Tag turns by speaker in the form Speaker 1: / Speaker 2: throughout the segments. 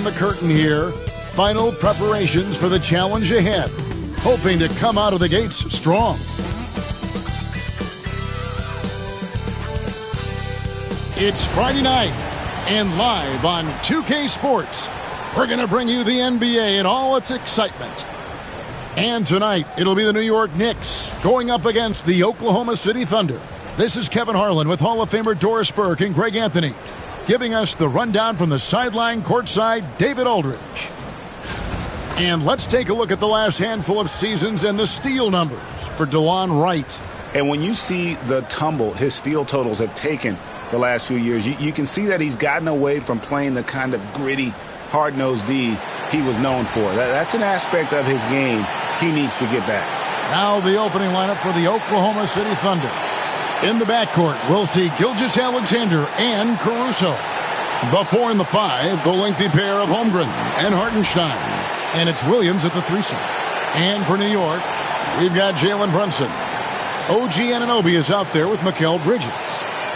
Speaker 1: behind the curtain here. Final preparations for the challenge ahead. Hoping to come out of the gates strong. It's Friday night, and live on 2K Sports, we're going to bring you the NBA in all its excitement. And tonight, it'll be the New York Knicks going up against the Oklahoma City Thunder. This is Kevin Harlan with Hall of Famer Doris Burke and Greg Anthony, giving us the rundown from the sideline courtside, David Aldridge. And let's take a look at the last handful of seasons and the steal numbers for DeLon Wright.
Speaker 2: And when you see the tumble his steal totals have taken the last few years, you can see that he's gotten away from playing the kind of gritty, hard-nosed D he was known for. That's an aspect of his game he needs to get back.
Speaker 1: Now the opening lineup for the Oklahoma City Thunder. In the backcourt, we'll see Gilgeous-Alexander and Caruso. Before in the five, the lengthy pair of Holmgren and Hartenstein. And it's Williams at the threesome. And for New York, we've got Jalen Brunson. OG Anunoby is out there with Mikal Bridges.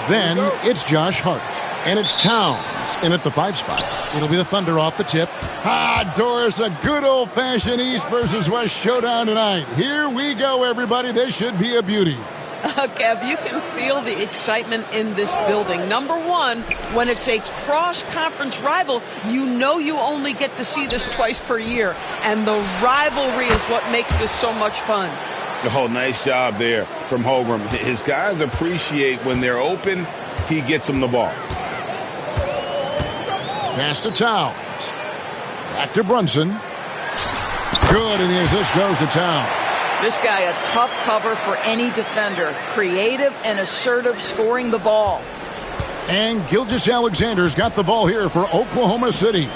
Speaker 1: Then it's Josh Hart. And it's Towns in at the 5 spot. It'll be the Thunder off the tip. Doris, a good old-fashioned East versus West showdown tonight. Here we go, everybody. This should be a beauty.
Speaker 3: Kev, you can feel the excitement in this building. Number one, when it's a cross-conference rival, you know you only get to see this twice per year. And the rivalry is what makes this so much fun.
Speaker 2: Oh, nice job there from Holmgren. His guys appreciate when they're open, he gets them the ball.
Speaker 1: Pass to Towns. Back to Brunson. Good, and the assist goes to Towns.
Speaker 3: This guy, a tough cover for any defender. Creative and assertive scoring the ball.
Speaker 1: And Gilgeous-Alexander's got the ball here for Oklahoma City.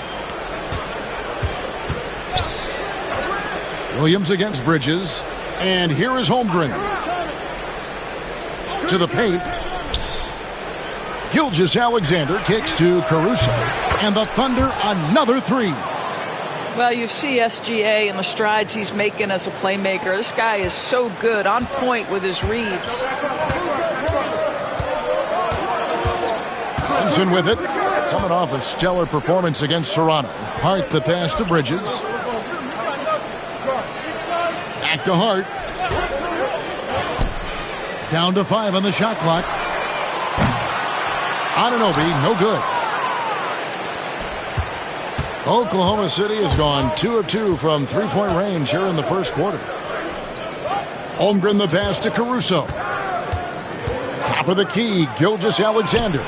Speaker 1: Williams against Bridges. And here is Holmgren. To the paint. Gilgeous-Alexander kicks to Caruso. And the Thunder another three.
Speaker 3: Well, you see SGA and the strides he's making as a playmaker. This guy is so good, on point with his reads.
Speaker 1: Clemson with it. Coming off a stellar performance against Toronto. Hart the pass to Bridges. Back to Hart. Down to 5 on the shot clock. Anunoby, no good. Oklahoma City has gone 2 of 2 from three-point range here in the first quarter. Holmgren the pass to Caruso. Top of the key, Gilgeous-Alexander.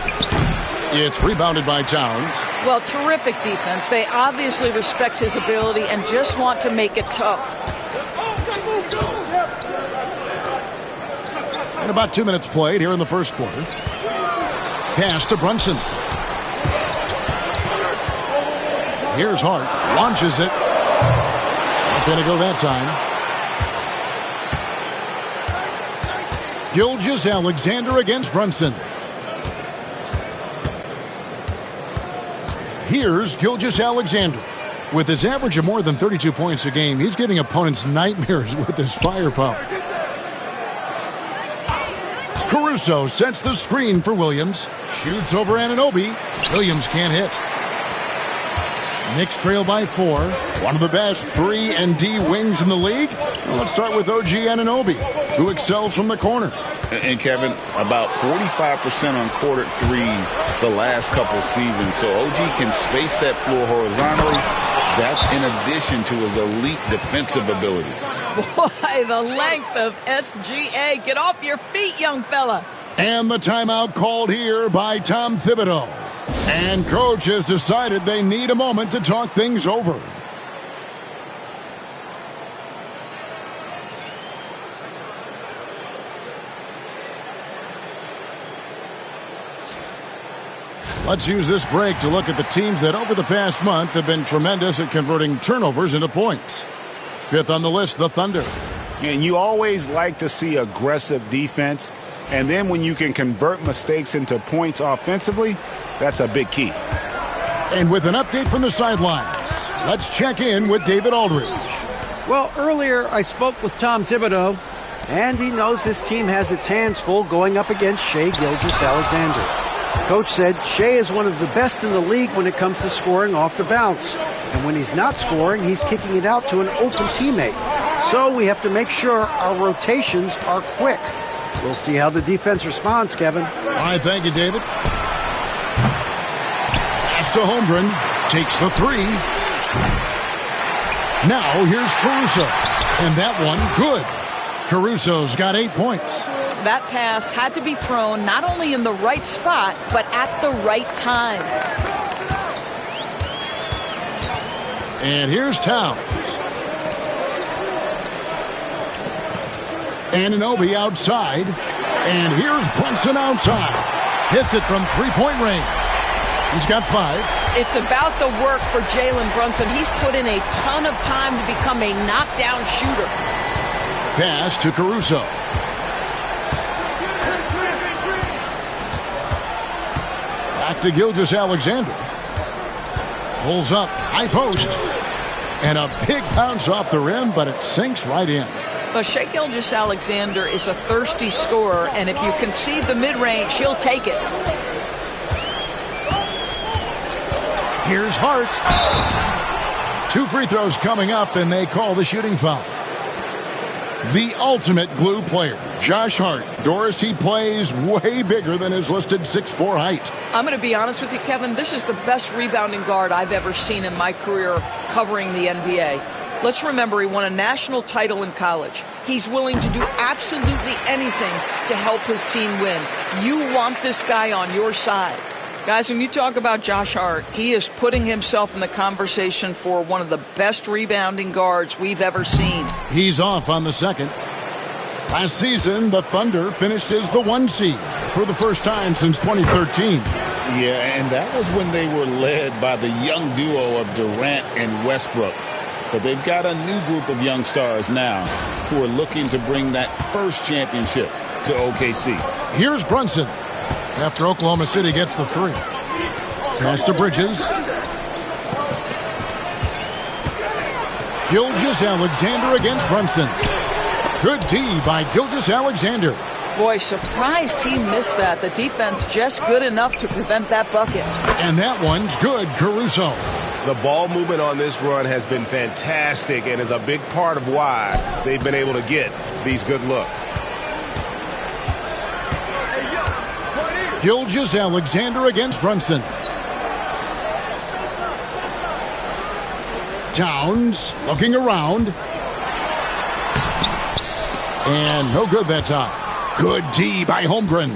Speaker 1: It's rebounded by Towns.
Speaker 3: Well, terrific defense. They obviously respect his ability and just want to make it tough.
Speaker 1: And about 2 minutes played here in the first quarter. Pass to Brunson. Here's Hart. Launches it. Not going to go that time. Gilgeous-Alexander against Brunson. Here's Gilgeous-Alexander. With his average of more than 32 points a game, he's giving opponents nightmares with his firepower. Caruso sets the screen for Williams. Shoots over Anunoby. Williams can't hit. Knicks trail by 4. One of the best 3 and D wings in the league. Well, let's start with OG Anunoby, who excels from the corner.
Speaker 2: And Kevin, about 45% on quarter threes the last couple seasons. So OG can space that floor horizontally. That's in addition to his elite defensive abilities.
Speaker 3: Boy, the length of SGA. Get off your feet, young fella.
Speaker 1: And the timeout called here by Tom Thibodeau. And coach has decided they need a moment to talk things over. Let's use this break to look at the teams that over the past month have been tremendous at converting turnovers into points. 5th on the list, the Thunder.
Speaker 2: And you always like to see aggressive defense. And then when you can convert mistakes into points offensively, that's a big key.
Speaker 1: And with an update from the sidelines, let's check in with David Aldridge.
Speaker 4: Well, earlier I spoke with Tom Thibodeau, and he knows his team has its hands full going up against Shai Gilgeous-Alexander. Coach said Shea is one of the best in the league when it comes to scoring off the bounce. And when he's not scoring, he's kicking it out to an open teammate. So we have to make sure our rotations are quick. We'll see how the defense responds, Kevin.
Speaker 1: All right, thank you, David. Pass to Holmgren. Takes the three. Now here's Caruso. And that one, good. Caruso's got 8 points.
Speaker 3: That pass had to be thrown not only in the right spot, but at the right time.
Speaker 1: And here's Towns. Anunoby outside. And here's Brunson outside. Hits it from three-point range. He's got 5.
Speaker 3: It's about the work for Jalen Brunson. He's put in a ton of time to become a knockdown shooter.
Speaker 1: Pass to Caruso. Back to Gilgeous-Alexander. Pulls up, high post. And a big bounce off the rim, but it sinks right in.
Speaker 3: But Shai Gilgeous-Alexander is a thirsty scorer, and if you concede the mid-range, he'll take it.
Speaker 1: Here's Hart. 2 free throws coming up, and they call the shooting foul. The ultimate glue player, Josh Hart. Doris, he plays way bigger than his listed 6'4" height.
Speaker 3: I'm going to be honest with you, Kevin. This is the best rebounding guard I've ever seen in my career covering the NBA. Let's remember he won a national title in college. He's willing to do absolutely anything to help his team win. You want this guy on your side. Guys, when you talk about Josh Hart, he is putting himself in the conversation for one of the best rebounding guards we've ever seen.
Speaker 1: He's off on the second. Last season, the Thunder finished as the 1 seed for the first time since 2013.
Speaker 2: Yeah, and that was when they were led by the young duo of Durant and Westbrook. But they've got a new group of young stars now who are looking to bring that first championship to OKC.
Speaker 1: Here's Brunson after Oklahoma City gets the 3. Pass to Bridges. Gilgeous-Alexander against Brunson. Good D by Gilgeous-Alexander.
Speaker 3: Boy, surprised he missed that. The defense just good enough to prevent that bucket.
Speaker 1: And that one's good, Caruso.
Speaker 5: The ball movement on this run has been fantastic and is a big part of why they've been able to get these good looks.
Speaker 1: Gilgeous-Alexander against Brunson. Towns looking around. And no good that time. Good D by Holmgren.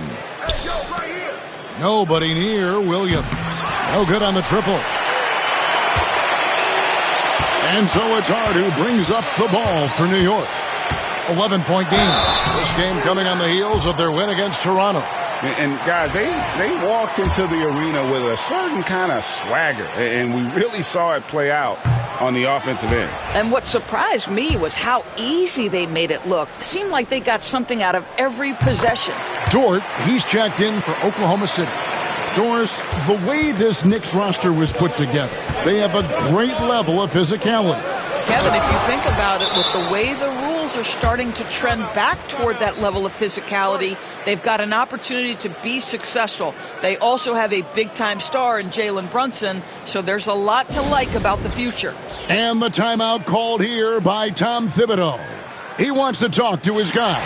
Speaker 1: Nobody near Williams. No good on the triple. And so it's Hart who brings up the ball for New York. 11-point game. This game coming on the heels of their win against Toronto.
Speaker 2: And guys, they walked into the arena with a certain kind of swagger, and we really saw it play out on the offensive end.
Speaker 3: And what surprised me was how easy they made it look. It seemed like they got something out of every possession.
Speaker 1: Dort, he's checked in for Oklahoma City. Doris, the way this Knicks roster was put together, they have a great level of physicality.
Speaker 3: Kevin, if you think about it, with the way the rules are starting to trend back toward that level of physicality, they've got an opportunity to be successful. They also have a big-time star in Jalen Brunson, so there's a lot to like about the future.
Speaker 1: And the timeout called here by Tom Thibodeau. He wants to talk to his guys.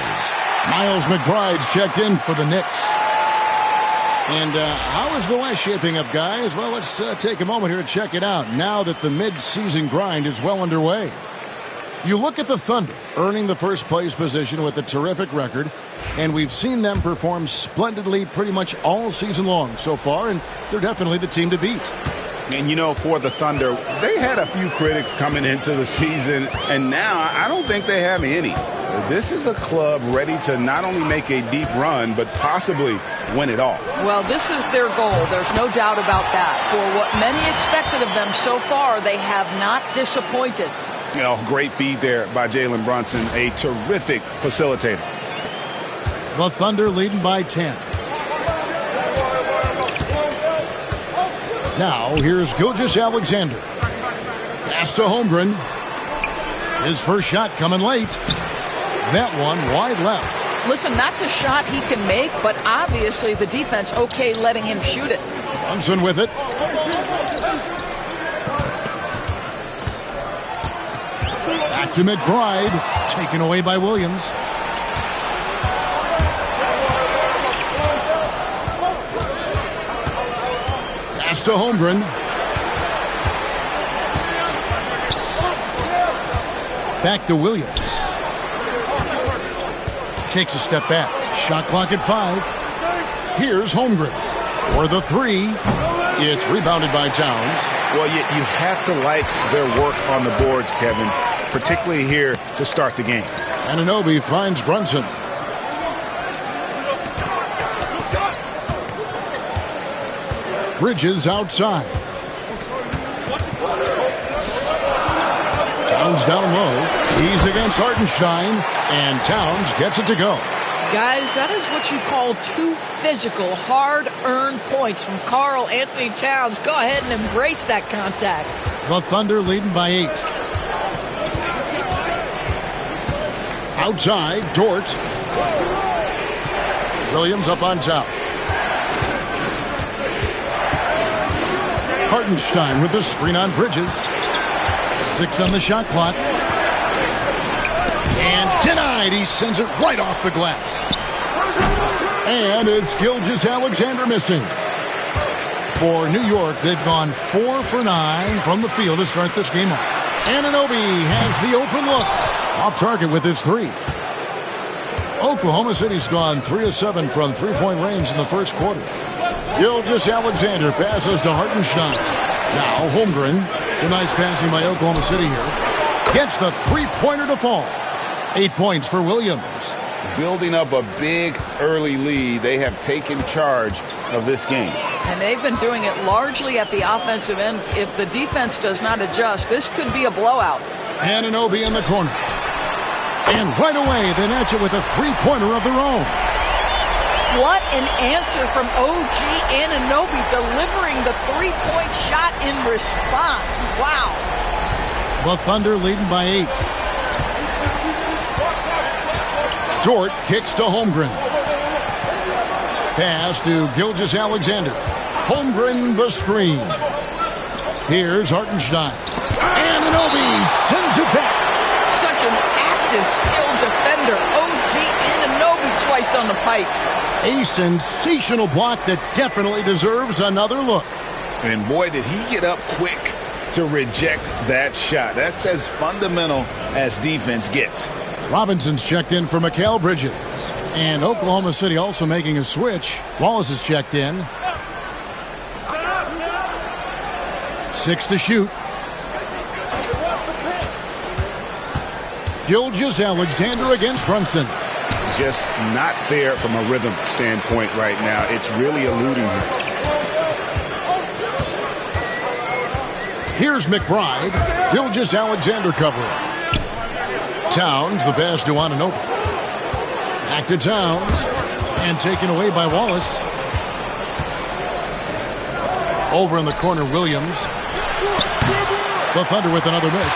Speaker 1: Miles McBride's checked in for the Knicks. And how is the West shaping up, guys? Well, let's take a moment here to check it out now that the mid-season grind is well underway. You look at the Thunder, earning the first-place position with a terrific record, and we've seen them perform splendidly pretty much all season long so far, and they're definitely the team to beat.
Speaker 2: And, you know, for the Thunder, they had a few critics coming into the season, and now I don't think they have any. This is a club ready to not only make a deep run, but possibly win it all.
Speaker 3: Well, this is their goal. There's no doubt about that. For what many expected of them so far, they have not disappointed.
Speaker 2: You know, great feed there by Jalen Brunson, a terrific facilitator.
Speaker 1: The Thunder leading by 10. Now, here's Gilgeous-Alexander. Pass to Holmgren. His first shot coming late. That one wide left.
Speaker 3: Listen, that's a shot he can make, but obviously the defense okay letting him shoot it.
Speaker 1: Brunson with it. Back to McBride. Taken away by Williams. Pass to Holmgren. Back to Williams. Takes a step back. Shot clock at 5. Here's Holmgren. For the 3. It's rebounded by Towns.
Speaker 2: Well, you have to like their work on the boards, Kevin, particularly here to start the game.
Speaker 1: Anunoby finds Brunson. Bridges outside. Towns down low. He's against Hartenstein, and Towns gets it to go.
Speaker 3: Guys, that is what you call 2 physical, hard-earned points from Karl Anthony Towns. Go ahead and embrace that contact.
Speaker 1: The Thunder leading by 8. Outside, Dort. Williams up on top. Hartenstein with the screen on Bridges. 6 on the shot clock. And denied. He sends it right off the glass. And it's Gilgeous-Alexander missing. For New York, they've gone 4 for 9 from the field to start this game off. Anunoby has the open look. Off target with his 3. Oklahoma City's gone 3 of 7 from three-point range in the first quarter. Gilgeous-Alexander passes to Hartenstein. Now Holmgren. Some nice passing by Oklahoma City here. Gets the three-pointer to fall. 8 points for Williams.
Speaker 2: Building up a big early lead, they have taken charge of this game.
Speaker 3: And they've been doing it largely at the offensive end. If the defense does not adjust, this could be a blowout.
Speaker 1: Anunoby in the corner. And right away, they match it with a three-pointer of their own.
Speaker 3: What an answer from OG Anunoby, delivering the three-point shot in response. Wow.
Speaker 1: The Thunder leading by 8. Dort kicks to Holmgren. Pass to Gilgeous-Alexander. Holmgren the screen. Here's Hartenstein. Anunoby sends it back.
Speaker 3: Such an active, skilled defender. OG Anunoby twice on the pipes.
Speaker 1: A sensational block that definitely deserves another look.
Speaker 2: And boy, did he get up quick to reject that shot. That's as fundamental as defense gets.
Speaker 1: Robinson's checked in for Mikal Bridges. And Oklahoma City also making a switch. Wallace is checked in. 6 to shoot. Gilgeous-Alexander against Brunson.
Speaker 2: Just not there from a rhythm standpoint right now. It's really eluding him.
Speaker 1: Here's McBride. Gilgeous-Alexander covering. Towns, the pass to Anunoby. Back to Towns. And taken away by Wallace. Over in the corner, Williams. The Thunder with another miss.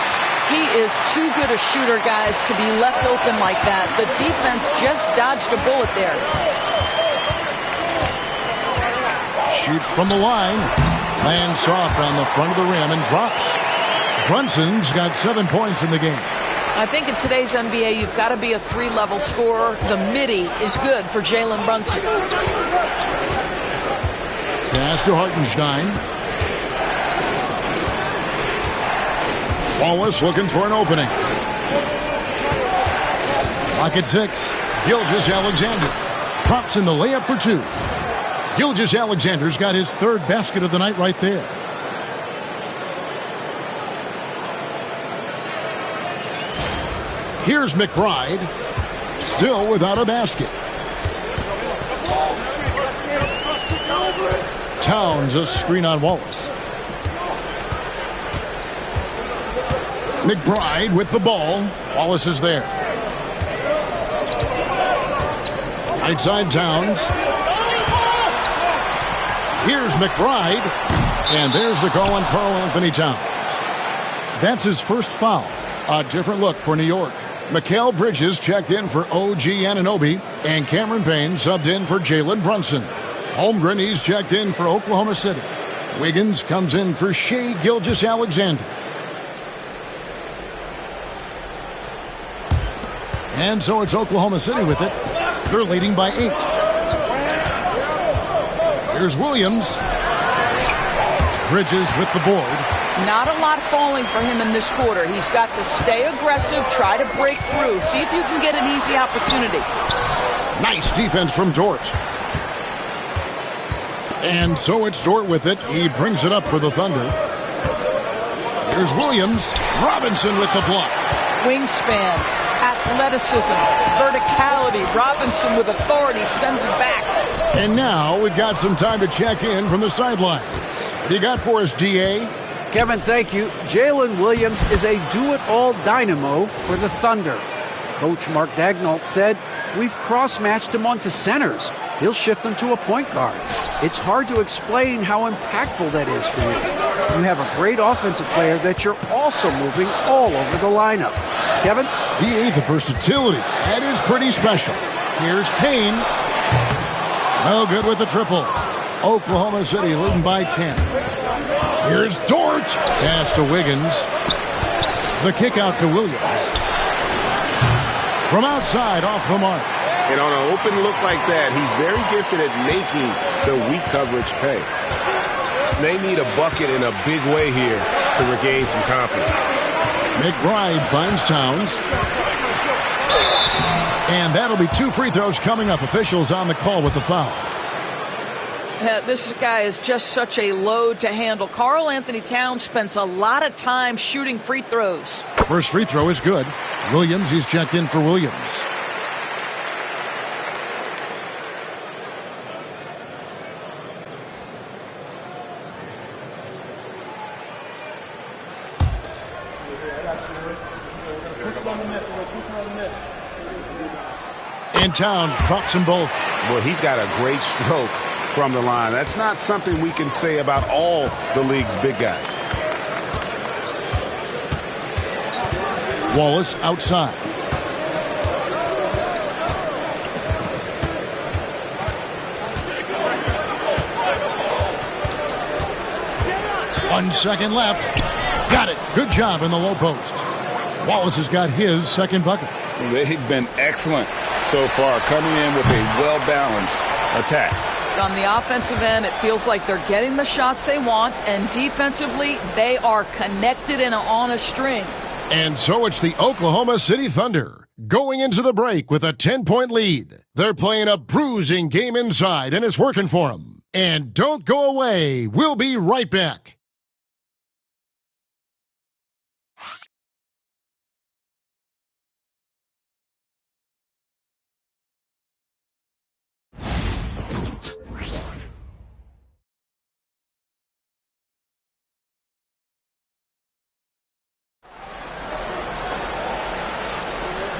Speaker 3: He is too good a shooter, guys, to be left open like that. The defense just dodged a bullet there.
Speaker 1: Shoots from the line. Lands soft on the front of the rim and drops. Brunson's got 7 points in the game.
Speaker 3: I think in today's NBA, you've got to be a 3-level scorer. The midi is good for Jalen Brunson.
Speaker 1: Pass to Hartenstein. Wallace looking for an opening. Clock at 6. Gilgeous-Alexander drops in the layup for 2. Gilgeous-Alexander's got his 3rd basket of the night right there. Here's McBride, still without a basket. Towns a screen on Wallace. McBride with the ball. Wallace is there. Right side Towns. Here's McBride. And there's the call on Karl Anthony Towns. That's his first foul. A different look for New York. Mikal Bridges checked in for OG Anunoby, and Cameron Payne subbed in for Jalen Brunson. Holmgren, he's checked in for Oklahoma City. Wiggins comes in for Shai Gilgeous-Alexander. And so it's Oklahoma City with it. They're leading by 8. Here's Williams. Bridges with the board.
Speaker 3: Not a lot falling for him in this quarter. He's got to stay aggressive, try to break through, see if you can get an easy opportunity.
Speaker 1: Nice defense from Dort. And so it's Dort with it. He brings it up for the Thunder. Here's Williams. Robinson with the block.
Speaker 3: Wingspan, athleticism, verticality. Robinson with authority sends it back.
Speaker 1: And now we've got some time to check in from the sidelines. What do you got for us, D.A.?
Speaker 4: Kevin, thank you. Jalen Williams is a do-it-all dynamo for the Thunder. Coach Mark Daigneault said, "We've cross-matched him onto centers. He'll shift him to a point guard. It's hard to explain how impactful that is for you. You have a great offensive player that you're also moving all over the lineup." Kevin?
Speaker 1: D.A., the versatility. That is pretty special. Here's Payne. No good with the triple. Oklahoma City leading by 10. Here's Dort. Pass to Wiggins. The kick out to Williams. From outside, off the mark.
Speaker 2: And on an open look like that, he's very gifted at making the weak coverage pay.
Speaker 5: They need a bucket in a big way here to regain some confidence.
Speaker 1: McBride finds Towns. And that'll be 2 free throws coming up. Officials on the call with the foul.
Speaker 3: This guy is just such a load to handle. Karl Anthony Towns spends a lot of time shooting free throws.
Speaker 1: First free throw is good. Williams, he's checked in for Williams. And Towns drops them both.
Speaker 2: Well, he's got a great stroke from the line. That's not something we can say about all the league's big guys.
Speaker 1: Wallace outside. One second left. Got it. Good job in the low post. Wallace has got his second bucket.
Speaker 2: They've been excellent so far, coming in with a well-balanced attack.
Speaker 3: On the offensive end, it feels like they're getting the shots they want, and defensively, they are connected and on a string.
Speaker 1: And so it's the Oklahoma City Thunder going into the break with a 10-point lead. They're playing a bruising game inside, and it's working for them. And don't go away. We'll be right back.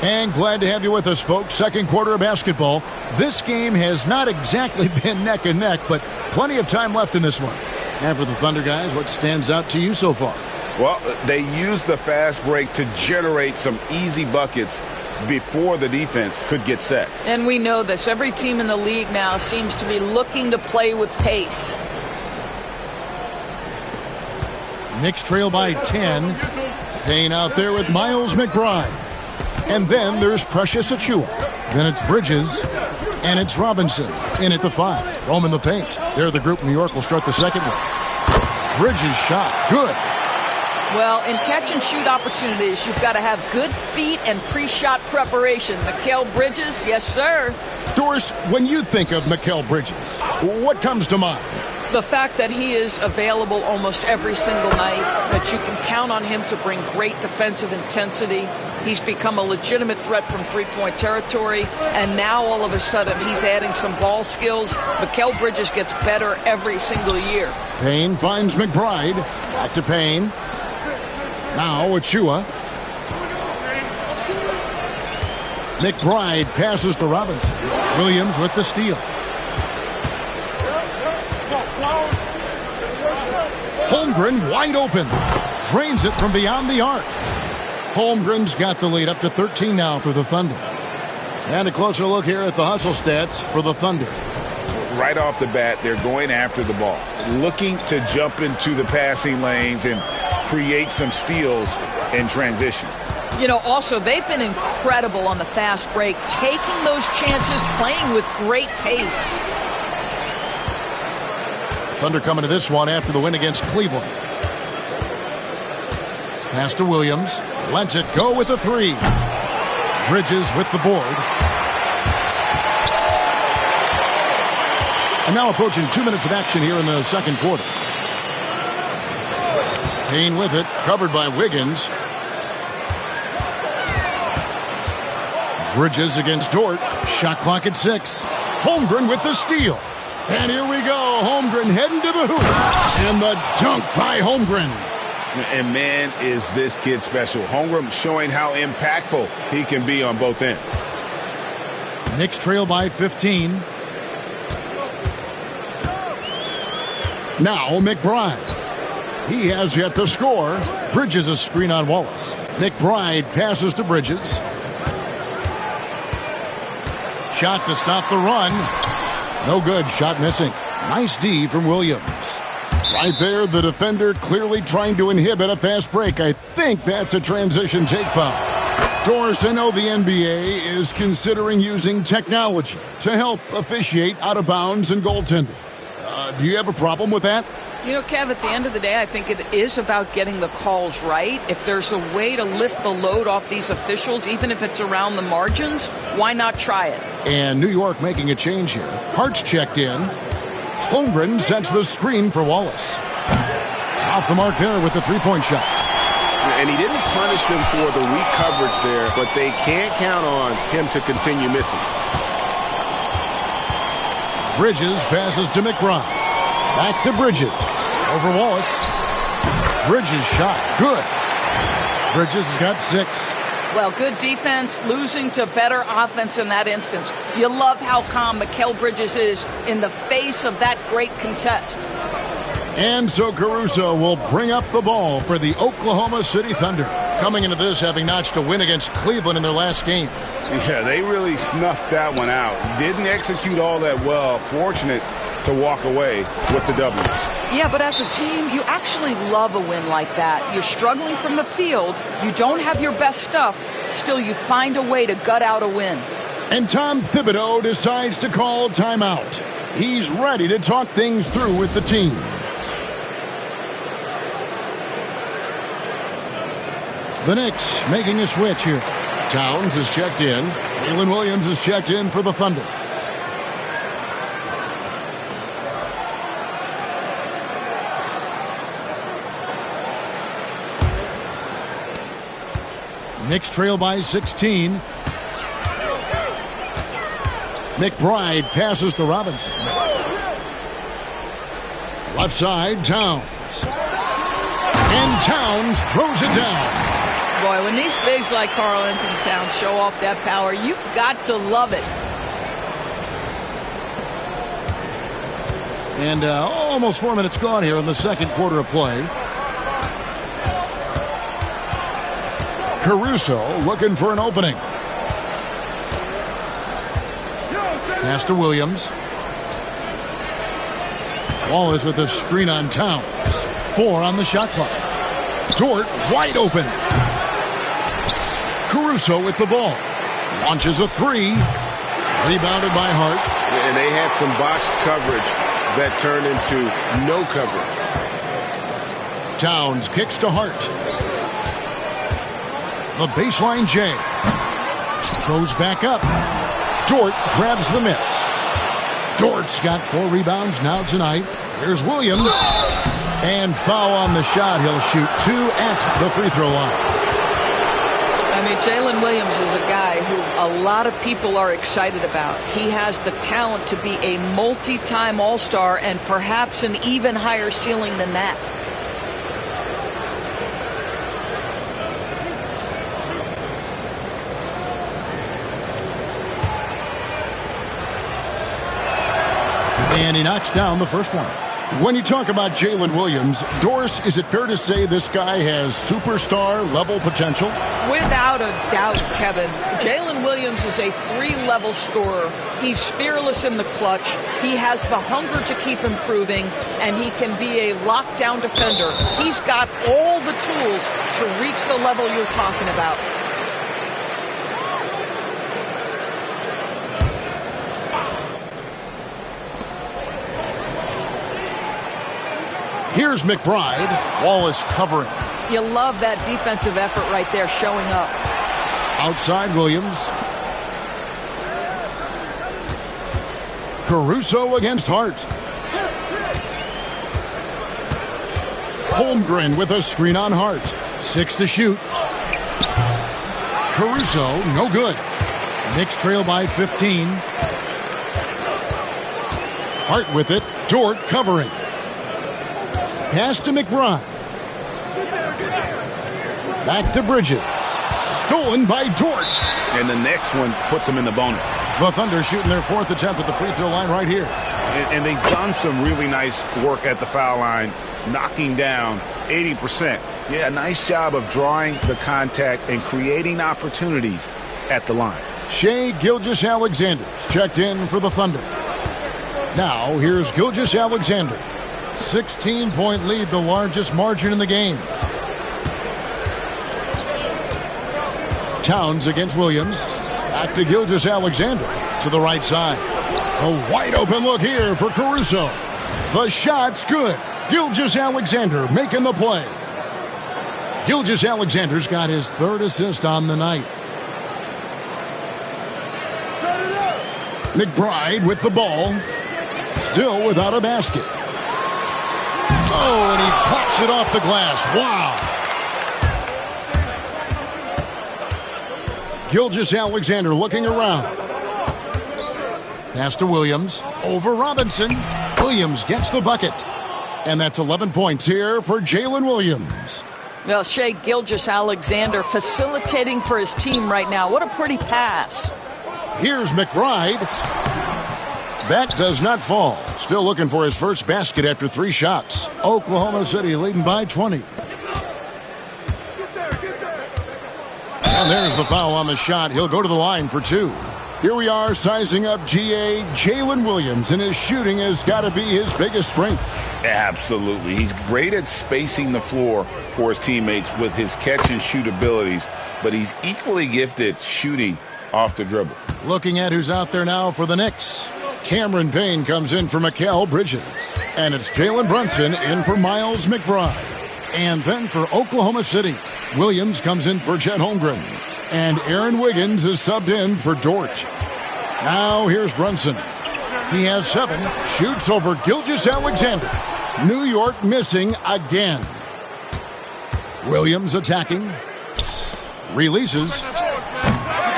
Speaker 1: And glad to have you with us, folks. Second quarter of basketball. This game has not exactly been neck and neck, but plenty of time left in this one. And for the Thunder guys, what stands out to you so far?
Speaker 2: Well, they used the fast break to generate some easy buckets before the defense could get set.
Speaker 3: And we know this. Every team in the league now seems to be looking to play with pace.
Speaker 1: Knicks trail by 10. Payne out there with Miles McBride. And then there's Precious Achiuwa. Then it's Bridges. And it's Robinson in at the 5. Roam in the paint. There the group. New York will start the second one. Bridges shot. Good.
Speaker 3: Well, in catch-and-shoot opportunities, you've got to have good feet and pre-shot preparation. Mikal Bridges, yes, sir.
Speaker 1: Doris, when you think of Mikal Bridges, what comes to mind?
Speaker 3: The fact that he is available almost every single night, that you can count on him to bring great defensive intensity. He's become a legitimate threat from three-point territory, and now all of a sudden he's adding some ball skills. Mikal Bridges gets better every single year.
Speaker 1: Payne finds McBride. Back to Payne. Now Achiuwa. McBride passes to Robinson. Williams with the steal. Holmgren wide open. Drains it from beyond the arc. Holmgren's got the lead up to 13 now for the Thunder. And a closer look here at the hustle stats for the Thunder.
Speaker 2: Right off the bat, they're going after the ball, looking to jump into the passing lanes and create some steals in transition.
Speaker 3: You know, also, they've been incredible on the fast break, taking those chances, playing with great pace.
Speaker 1: Thunder coming to this one after the win against Cleveland. Pass to Williams. Lets it go with the three. Bridges with the board. And now approaching 2 minutes of action here in the second quarter. Payne with it, covered by Wiggins. Bridges against Dort. Shot clock at 6. Holmgren with the steal. And here we go. Holmgren heading to the hoop. And the dunk by Holmgren.
Speaker 2: And man, is this kid special. Holmgren showing how impactful he can be on both ends.
Speaker 1: Knicks trail by 15. Now McBride. He has yet to score. Bridges a screen on Wallace. McBride passes to Bridges. Shot to stop the run. No good. Shot missing. Nice D from Williams. Right there, the defender clearly trying to inhibit a fast break. I think that's a transition take foul. Doris, I know the NBA is considering using technology to help officiate out of bounds and goaltending. Do you have a problem with that?
Speaker 3: You know, Kev, at the end of the day, I think it is about getting the calls right. If there's a way to lift the load off these officials, even if it's around the margins, why not try it?
Speaker 1: And New York making a change here. Hart's checked in. Holmgren sets the screen for Wallace. Off the mark there with the three-point shot.
Speaker 5: And he didn't punish them for the weak coverage there, but they can't count on him to continue missing.
Speaker 1: Bridges passes to McBride. Back to Bridges. Over Wallace. Bridges shot. Good. Bridges has got 6.
Speaker 3: Well, good defense, losing to better offense in that instance. You love how calm Mikal Bridges is in the face of that great contest.
Speaker 1: And so Caruso will bring up the ball for the Oklahoma City Thunder. Coming into this having notched a win against Cleveland in their last game.
Speaker 2: Yeah, they really snuffed that one out. Didn't execute all that well. Fortunate to walk away with the W.
Speaker 3: Yeah, but as a team, you actually love a win like that. You're struggling from the field. You don't have your best stuff. Still, you find a way to gut out a win.
Speaker 1: And Tom Thibodeau decides to call timeout. He's ready to talk things through with the team. The Knicks making a switch here. Towns is checked in. Jalen Williams is checked in for the Thunder. Knicks trail by 16. McBride passes to Robinson. Left side, Towns. And Towns throws it down.
Speaker 3: Boy, when these bigs like Karl Anthony Towns show off that power, you've got to love it.
Speaker 1: And almost 4 minutes gone here in the second quarter of play. Caruso looking for an opening. Pass to Williams. Wallace with a screen on Towns. 4 on the shot clock. Dort wide open. Caruso with the ball. Launches a 3. Rebounded by Hart.
Speaker 5: And they had some botched coverage that turned into no coverage.
Speaker 1: Towns kicks to Hart. The baseline J. Goes back up. Dort grabs the miss. Dort's got 4 rebounds now tonight. Here's Williams. And foul on the shot. He'll shoot 2 at the free throw line.
Speaker 3: I mean, Jalen Williams is a guy who a lot of people are excited about. He has the talent to be a multi-time All-Star and perhaps an even higher ceiling than that.
Speaker 1: And he knocks down the first one. When you talk about Jalen Williams, Doris, is it fair to say this guy has superstar-level potential?
Speaker 3: Without a doubt, Kevin. Jalen Williams is a 3-level scorer. He's fearless in the clutch. He has the hunger to keep improving, and he can be a lockdown defender. He's got all the tools to reach the level you're talking about.
Speaker 1: Here's McBride. Wallace covering.
Speaker 3: You love that defensive effort right there showing up.
Speaker 1: Outside Williams. Caruso against Hart. Holmgren with a screen on Hart. 6 to shoot. Caruso, no good. Knicks trail by 15. Hart with it. Dort covering. Pass to McBride. Back to Bridges. Stolen by Dort.
Speaker 2: And the next one puts him in the bonus.
Speaker 1: The Thunder shooting their 4th attempt at the free throw line right here.
Speaker 2: And they've done some really nice work at the foul line, knocking down 80%. Yeah, nice job of drawing the contact and creating opportunities at the line.
Speaker 1: Shai Gilgeous-Alexander's checked in for the Thunder. Now, here's Gilgeous-Alexander. 16-point lead, the largest margin in the game. Towns against Williams. Back to Gilgeous-Alexander to the right side. A wide open look here for Caruso. The shot's good. Gilgeous-Alexander making the play. Gilgeous-Alexander's got his 3rd assist on the night. McBride with the ball. Still without a basket. Oh, and he pops it off the glass. Wow. Gilgeous-Alexander looking around. Pass to Williams. Over Robinson. Williams gets the bucket. And that's 11 points here for Jalen Williams.
Speaker 3: Well, Shai Gilgeous-Alexander facilitating for his team right now. What a pretty pass.
Speaker 1: Here's McBride. That does not fall. Still looking for his first basket after 3 shots. Oklahoma City leading by 20. And there's the foul on the shot. He'll go to the line for 2. Here we are sizing up GA. Jalen Williams, and his shooting has got to be his biggest strength.
Speaker 2: Absolutely. He's great at spacing the floor for his teammates with his catch and shoot abilities, but he's equally gifted shooting off the dribble.
Speaker 1: Looking at who's out there now for the Knicks. Cameron Payne comes in for Mikal Bridges. And it's Jalen Brunson in for Miles McBride. And then for Oklahoma City, Williams comes in for Chet Holmgren. And Aaron Wiggins is subbed in for Dort. Now here's Brunson. He has 7. Shoots over Gilgeous-Alexander. New York missing again. Williams attacking. Releases.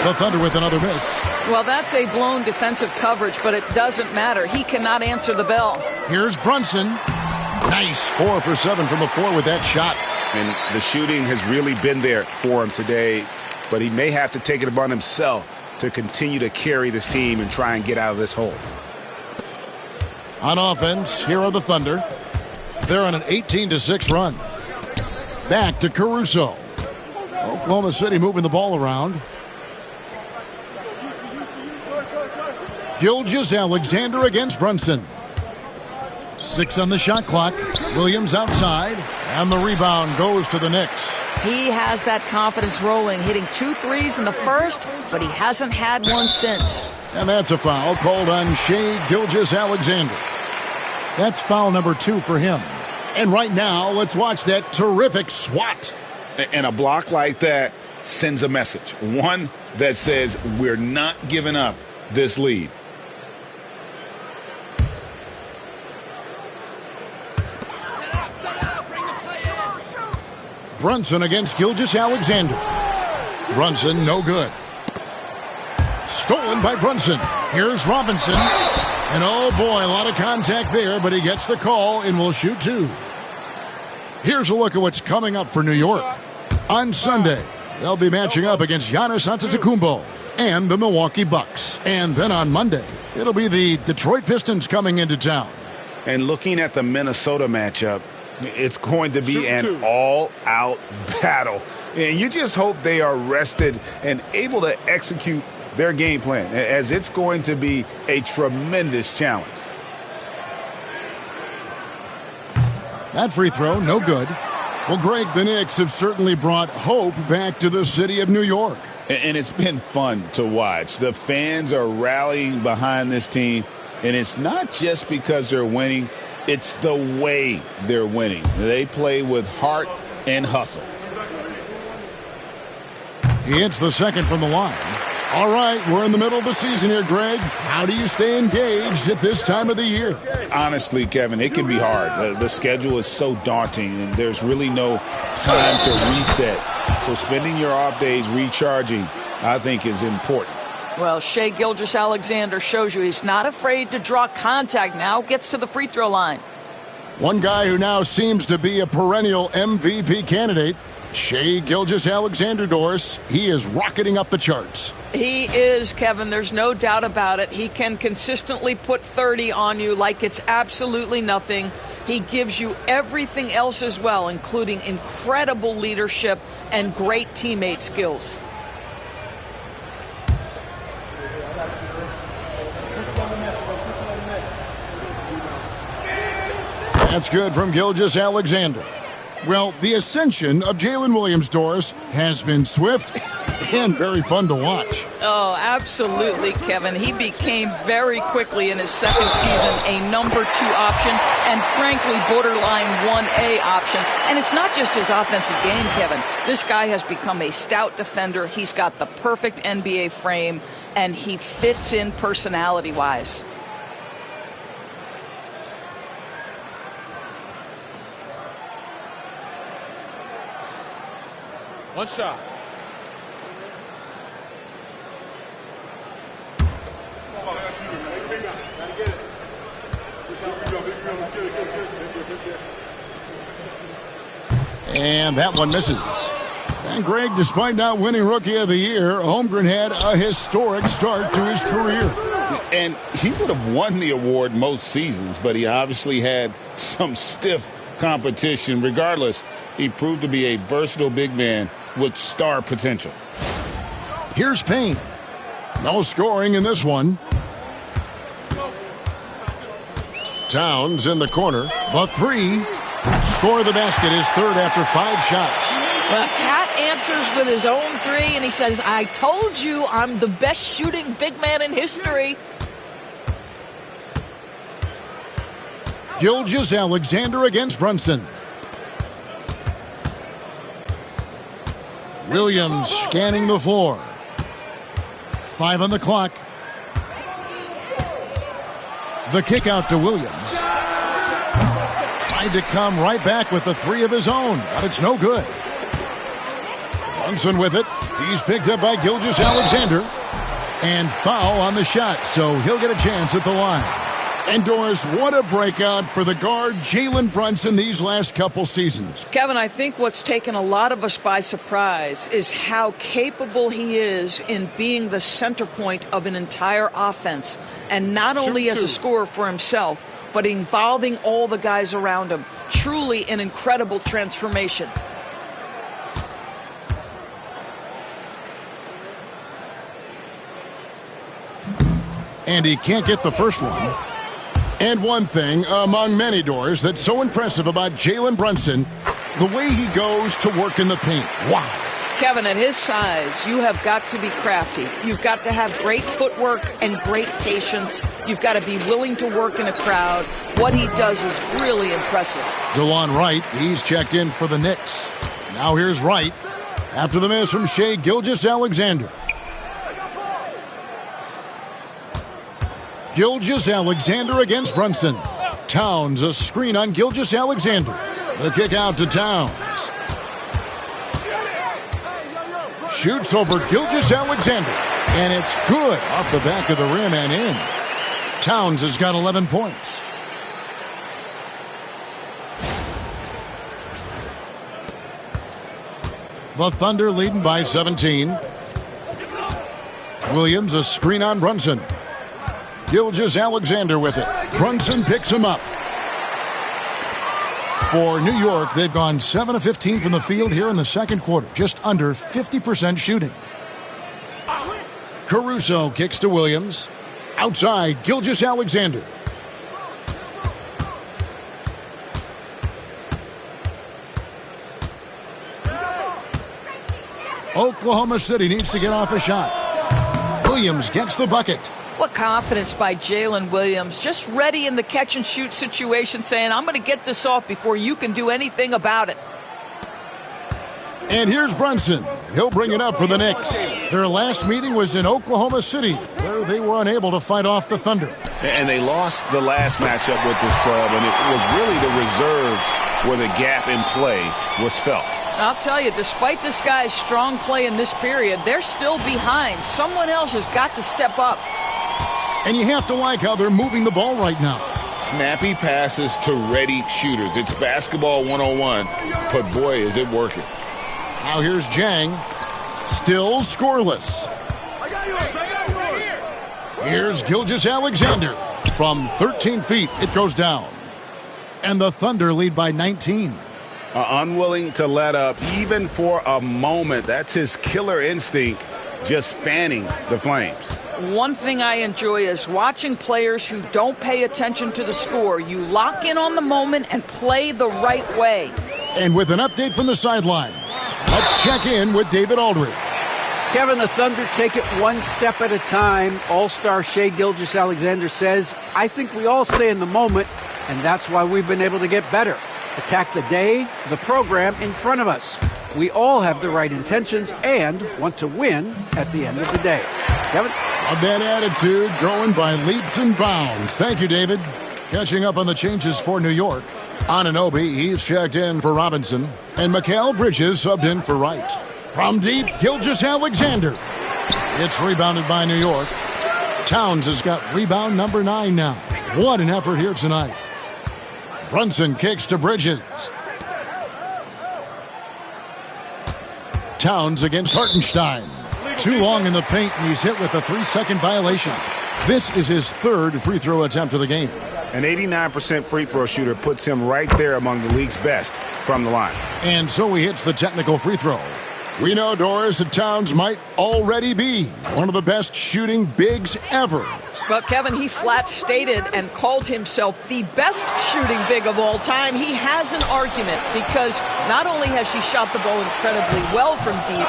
Speaker 1: The Thunder with another miss.
Speaker 3: Well, that's a blown defensive coverage, but it doesn't matter. He cannot answer the bell.
Speaker 1: Here's Brunson. Nice 4 for 7 from the floor with that shot.
Speaker 2: And the shooting has really been there for him today, but he may have to take it upon himself to continue to carry this team and try and get out of this hole.
Speaker 1: On offense, here are the Thunder. They're on an 18-6 run. Back to Caruso. Oklahoma City moving the ball around. Gilgeous-Alexander against Brunson. 6 on the shot clock. Williams outside. And the rebound goes to the Knicks.
Speaker 3: He has that confidence rolling, hitting 2 threes in the first, but he hasn't had one since.
Speaker 1: And that's a foul called on Shai Gilgeous-Alexander. That's foul number 2 for him. And right now, let's watch that terrific swat.
Speaker 2: And a block like that sends a message. One that says we're not giving up this lead.
Speaker 1: Brunson against Gilgeous-Alexander. Brunson, no good. Stolen by Brunson. Here's Robinson. And oh boy, a lot of contact there, but he gets the call and will shoot 2. Here's a look at what's coming up for New York. On Sunday, they'll be matching up against Giannis Antetokounmpo and the Milwaukee Bucks. And then on Monday, it'll be the Detroit Pistons coming into town.
Speaker 2: And looking at the Minnesota matchup, it's going to be an all-out battle. And you just hope they are rested and able to execute their game plan, as it's going to be a tremendous challenge.
Speaker 1: That free throw, no good. Well, Greg, the Knicks have certainly brought hope back to the city of New York.
Speaker 2: And it's been fun to watch. The fans are rallying behind this team, and it's not just because they're winning. It's the way they're winning. They play with heart and hustle.
Speaker 1: He hits the second from the line. All right, we're in the middle of the season here, Greg. How do you stay engaged at this time of the year?
Speaker 2: Honestly, Kevin, it can be hard. The schedule is so daunting, and there's really no time to reset. So spending your off days recharging, I think, is important.
Speaker 3: Well, Shai Gilgeous-Alexander shows you he's not afraid to draw contact now, gets to the free throw line.
Speaker 1: One guy who now seems to be a perennial MVP candidate, Shai Gilgeous-Alexander, Doris. He is rocketing up the charts.
Speaker 3: He is, Kevin. There's no doubt about it. He can consistently put 30 on you like it's absolutely nothing. He gives you everything else as well, including incredible leadership and great teammate skills.
Speaker 1: That's good from Gilgeous-Alexander. Well, the ascension of Jalen Williams, Doris, has been swift and very fun to watch.
Speaker 3: Oh, absolutely, Kevin. He became very quickly in his second season a number 2 option and, frankly, borderline 1A option. And it's not just his offensive game, Kevin. This guy has become a stout defender. He's got the perfect NBA frame, and he fits in personality-wise.
Speaker 5: One shot.
Speaker 1: And that one misses. And Greg, despite not winning Rookie of the Year, Holmgren had a historic start to his career.
Speaker 2: And he would have won the award most seasons, but he obviously had some stiff competition. Regardless, he proved to be a versatile big man with star potential.
Speaker 1: Here's Payne. No scoring in this one. Towns in the corner. The three. Score the basket, his third after 5 shots.
Speaker 3: Well, Pat answers with his own 3, and he says, I told you I'm the best shooting big man in history.
Speaker 1: Gilgeous-Alexander against Brunson. Williams scanning the floor. 5 on the clock. The kick out to Williams. Tried to come right back with the 3 of his own, but it's no good. Brunson with it. He's picked up by Gilgeous-Alexander. And foul on the shot, so he'll get a chance at the line. And Doris, what a breakout for the guard Jalen Brunson these last couple seasons.
Speaker 3: Kevin, I think what's taken a lot of us by surprise is how capable he is in being the center point of an entire offense. And not only as a scorer for himself, but involving all the guys around him. Truly an incredible transformation.
Speaker 1: And he can't get the first one. And one thing among many, Doors, that's so impressive about Jalen Brunson, the way he goes to work in the paint. Wow.
Speaker 3: Kevin, at his size, you have got to be crafty. You've got to have great footwork and great patience. You've got to be willing to work in a crowd. What he does is really impressive.
Speaker 1: DeLon Wright, he's checked in for the Knicks. Now here's Wright after the miss from Shai Gilgeous-Alexander. Gilgeous-Alexander against Brunson. Towns, a screen on Gilgeous-Alexander. The kick out to Towns. Shoots over Gilgeous-Alexander. And it's good off the back of the rim and in. Towns has got 11 points. The Thunder leading by 17. Williams, a screen on Brunson. Gilgeous-Alexander with it. Brunson picks him up. For New York, they've gone 7 of 15 from the field here in the second quarter, just under 50% shooting. Caruso kicks to Williams. Outside, Gilgeous-Alexander. Oklahoma City needs to get off a shot. Williams gets the bucket.
Speaker 3: What confidence by Jalen Williams. Just ready in the catch-and-shoot situation, saying, I'm going to get this off before you can do anything about it.
Speaker 1: And here's Brunson. He'll bring it up for the Knicks. Their last meeting was in Oklahoma City, where they were unable to fight off the Thunder.
Speaker 2: And they lost the last matchup with this club, and it was really the reserves where the gap in play was felt.
Speaker 3: I'll tell you, despite this guy's strong play in this period, they're still behind. Someone else has got to step up.
Speaker 1: And you have to like how they're moving the ball right now.
Speaker 2: Snappy passes to ready shooters. It's basketball 101, but boy, is it working.
Speaker 1: Now here's Jang. Still scoreless. Here's Gilgeous-Alexander. From 13 feet, it goes down. And the Thunder lead by 19.
Speaker 2: Unwilling to let up even for a moment. That's his killer instinct, just fanning the flames.
Speaker 3: One thing I enjoy is watching players who don't pay attention to the score. You lock in on the moment and play the right way.
Speaker 1: And with an update from the sidelines, let's check in with David Aldridge.
Speaker 4: Kevin, the Thunder take it one step at a time. All-star Shai Gilgeous-Alexander says, I think we all stay in the moment, and that's why we've been able to get better. Attack the day, the program in front of us. We all have the right intentions and want to win at the end of the day. Kevin?
Speaker 1: A bad attitude growing by leaps and bounds. Thank you, David. Catching up on the changes for New York. Anunoby, he's checked in for Robinson. And Mikal Bridges subbed in for Wright. From deep, Gilgeous-Alexander. It's rebounded by New York. Towns has got rebound number 9 now. What an effort here tonight. Brunson kicks to Bridges. Towns against Hartenstein. Too long in the paint, and he's hit with a 3-second violation. This is his third free throw attempt of the game.
Speaker 2: An 89% free throw shooter puts him right there among the league's best from the line.
Speaker 1: And so he hits the technical free throw. We know, Doris, that Towns might already be one of the best shooting bigs ever.
Speaker 3: Well, Kevin, he flat stated and called himself the best shooting big of all time. He has an argument because not only has he shot the ball incredibly well from deep,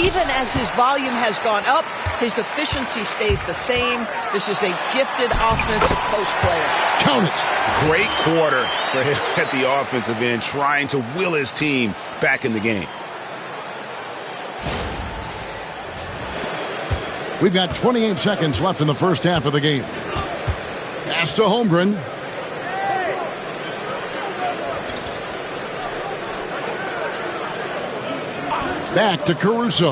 Speaker 3: even as his volume has gone up, his efficiency stays the same. This is a gifted offensive post player.
Speaker 1: Count it.
Speaker 2: Great quarter for him at the offensive end, trying to will his team back in the game.
Speaker 1: We've got 28 seconds left in the first half of the game. Pass to Holmgren. Back to Caruso.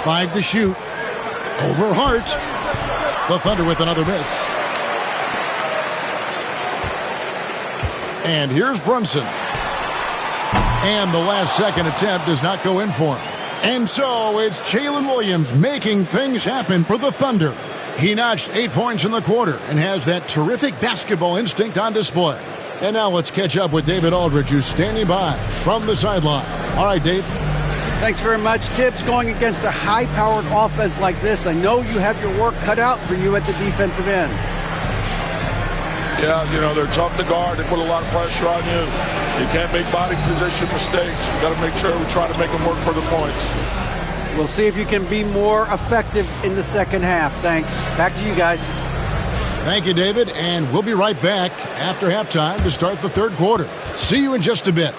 Speaker 1: 5 to shoot. Over Hart. The Thunder with another miss. And here's Brunson. And the last second attempt does not go in for him. And so it's Jalen Williams making things happen for the Thunder. He notched 8 points in the quarter and has that terrific basketball instinct on display. And now let's catch up with David Aldridge, who's standing by from the sideline. All right, Dave.
Speaker 4: Thanks very much. Tibbs, going against a high-powered offense like this, I know you have your work cut out for you at the defensive end.
Speaker 6: Yeah, you know, they're tough to guard. They put a lot of pressure on you. You can't make body position mistakes. We've got to make sure we try to make them work for the points.
Speaker 4: We'll see if you can be more effective in the second half. Thanks. Back to you guys.
Speaker 1: Thank you, David. And we'll be right back after halftime to start the third quarter. See you in just a bit.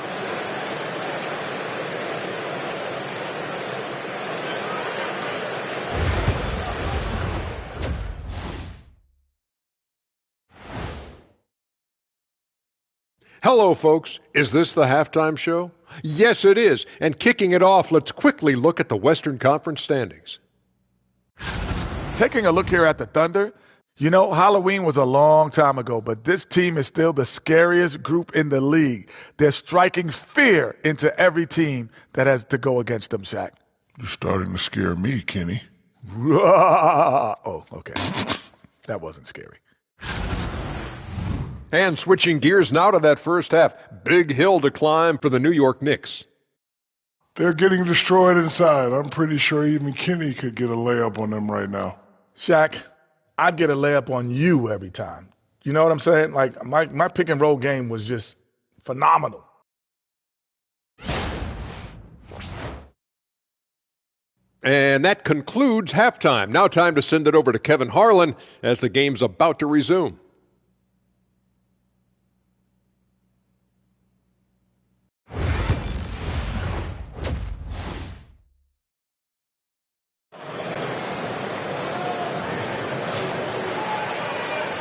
Speaker 7: Hello, folks. Is this the halftime show? Yes, it is. And kicking it off, let's quickly look at the Western Conference standings.
Speaker 8: Taking a look here at the Thunder, you know, Halloween was a long time ago, but this team is still the scariest group in the league. They're striking fear into every team that has to go against them, Shaq.
Speaker 9: You're starting to scare me, Kenny.
Speaker 8: Oh, okay. That wasn't scary.
Speaker 7: And switching gears now to that first half. Big hill to climb for the New York Knicks.
Speaker 9: They're getting destroyed inside. I'm pretty sure even Kenny could get a layup on them right now.
Speaker 8: Shaq, I'd get a layup on you every time. You know what I'm saying? Like, my pick and roll game was just phenomenal.
Speaker 7: And that concludes halftime. Now time to send it over to Kevin Harlan as the game's about to resume.